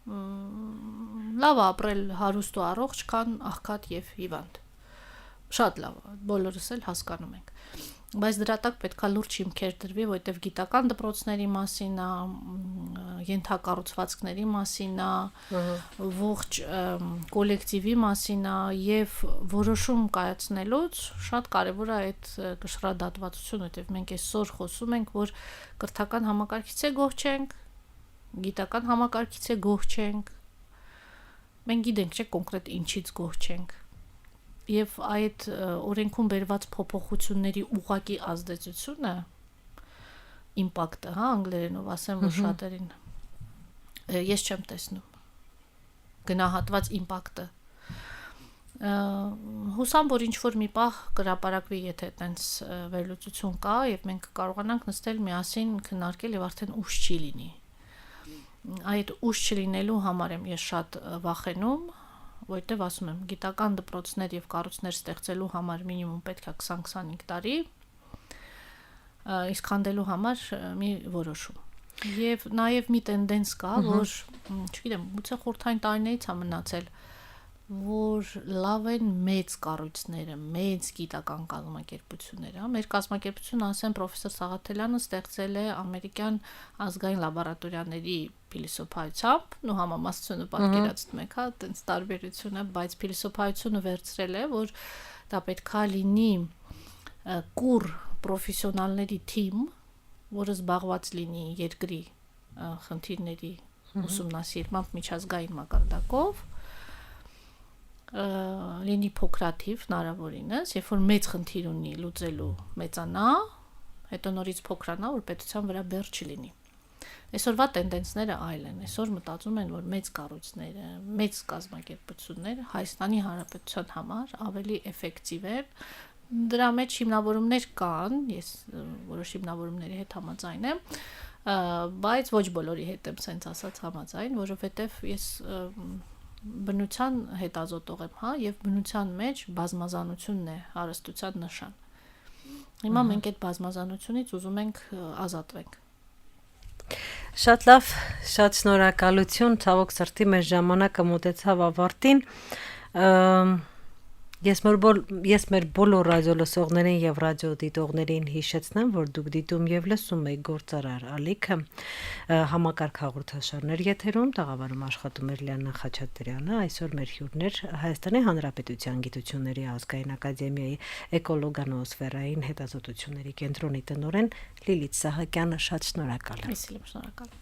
Լավ ապրել հարուստ ու առողջ, քան աղքատ եւ հիվանդ։ Շատ լավ, բոլորս էլ հասկանում ենք։ Բայց դրա տակ պետքա լուրջ հիմքեր դրվի, որովհետև գիտական դպրոցների մասին է, ենթակառուցվածքների մասին է, ողջ կոլեկտիվի մասին է եւ որոշում կայացնելուց շատ կարեւոր է այդ կշռադատվածությունը, որովհետև մենք այսօր խոսում ենք, որ կրթական համակարգից է գոհ չենք, գիտական համակարգից է գոհ չենք։ Մենք գիտենք, չէ, կոնկրետ ինչից գոհ չենք։ Եվ այդ օրենքում բերված փոփոխությունների ուղղակի ազդեցությունը իմպակտը, հա, անգլերենով ասեմ, որ շատերին ես չեմ տեսնում գնահատված իմպակտը։ Հուսամ, որ ինչ որ մի պահ կհրապարակվի, եթե այդպես վերլուծություն կա եւ մենք կարողանանք նստել միասին քննարկել եւ արդեն ուշ չի լինի։ Այդ ուշ չլինելու համար եմ ես շատ վախենում, որտեվ ասում եմ, գիտական դպրոցներ եւ կառույցներ ստեղծելու համար մինիմում պետք է 20-25 տարի, իսկ քանդելու համար մի որոշում։ Եվ նաեւ մի տենդենս կա, որ, չգիտեմ, գուցե խորհրդային տարիներից է մնացել, որ լավ են մեծ կառույցները, մեծ գիտական կազմակերպությունները։ Մեր կազմակերպությունը, ասեմ, պրոֆեսոր Սաղաթելյանը ստեղծել է ամերիկյան ազգային լաբորատորիաների փիլիսոփայությամբ, ու համամասնությունը պատկերացնում եք, հա, այդպես տարբերությունը, բայց փիլիսոփայությունը վերցրել է, որ դա պետքա լինի կուր պրոֆեսիոնալների թիմ, որը զբաղված լինի երկրի խնդիրների ուսումնասիրմամբ միջազգային մակարդակով, լինի փոքրաթիվ հնարավորինս, երբ որ մեծ խնդիր ունի լուծելու մեծանա, հետո նորից փոքրանա, որ պետության վրա բեռ չլինի։ Այսօրվա տենդենսները այլ են։ Այսօր մտածում են, որ մեծ կառույցները, մեծ կազմակերպությունները Հայաստանի Հանրապետության համար ավելի էֆեկտիվ են։ Դրա մեջ հիմնավորումներ կան, ես որոշ հիմնավորումների հետ համաձայն եմ, բայց ոչ բոլորի հետ եմ սենց ասած համաձայն, որովհետև ես բնության հետազոտող եմ, հա, եւ բնության մեջ բազմազանությունն է հարստության նշան։ Հիմա մենք այդ բազմազանությունից ուզում ենք ազատվենք։ Շատ լավ, շատ շնորհակալություն, ցավոք սրտի մեր ժամանակը մոտեցավ ավարտին։ Ես մեր բոլոր ռադիոլսողներին եւ ռադիոդիտողներին հիշեցնեմ, որ դուք դիտում եւ լսում եք Գործարար ալիքը համակարգ հաղորդաշարներ եթերում, տաղավարում աշխատում էր Լիանա Խաչատրյանը, այսօր մեր հյուրներ Հայաստանի Հանրապետության Գիտությունների ազգային ակադեմիայի էկոլոգանոոսֆերային հետազոտությունների կենտրոնի տնօրեն Լիլիթ Սահակյանը, շատ շնորհակալ եմ։ Ես էլ եմ շնորհակալ։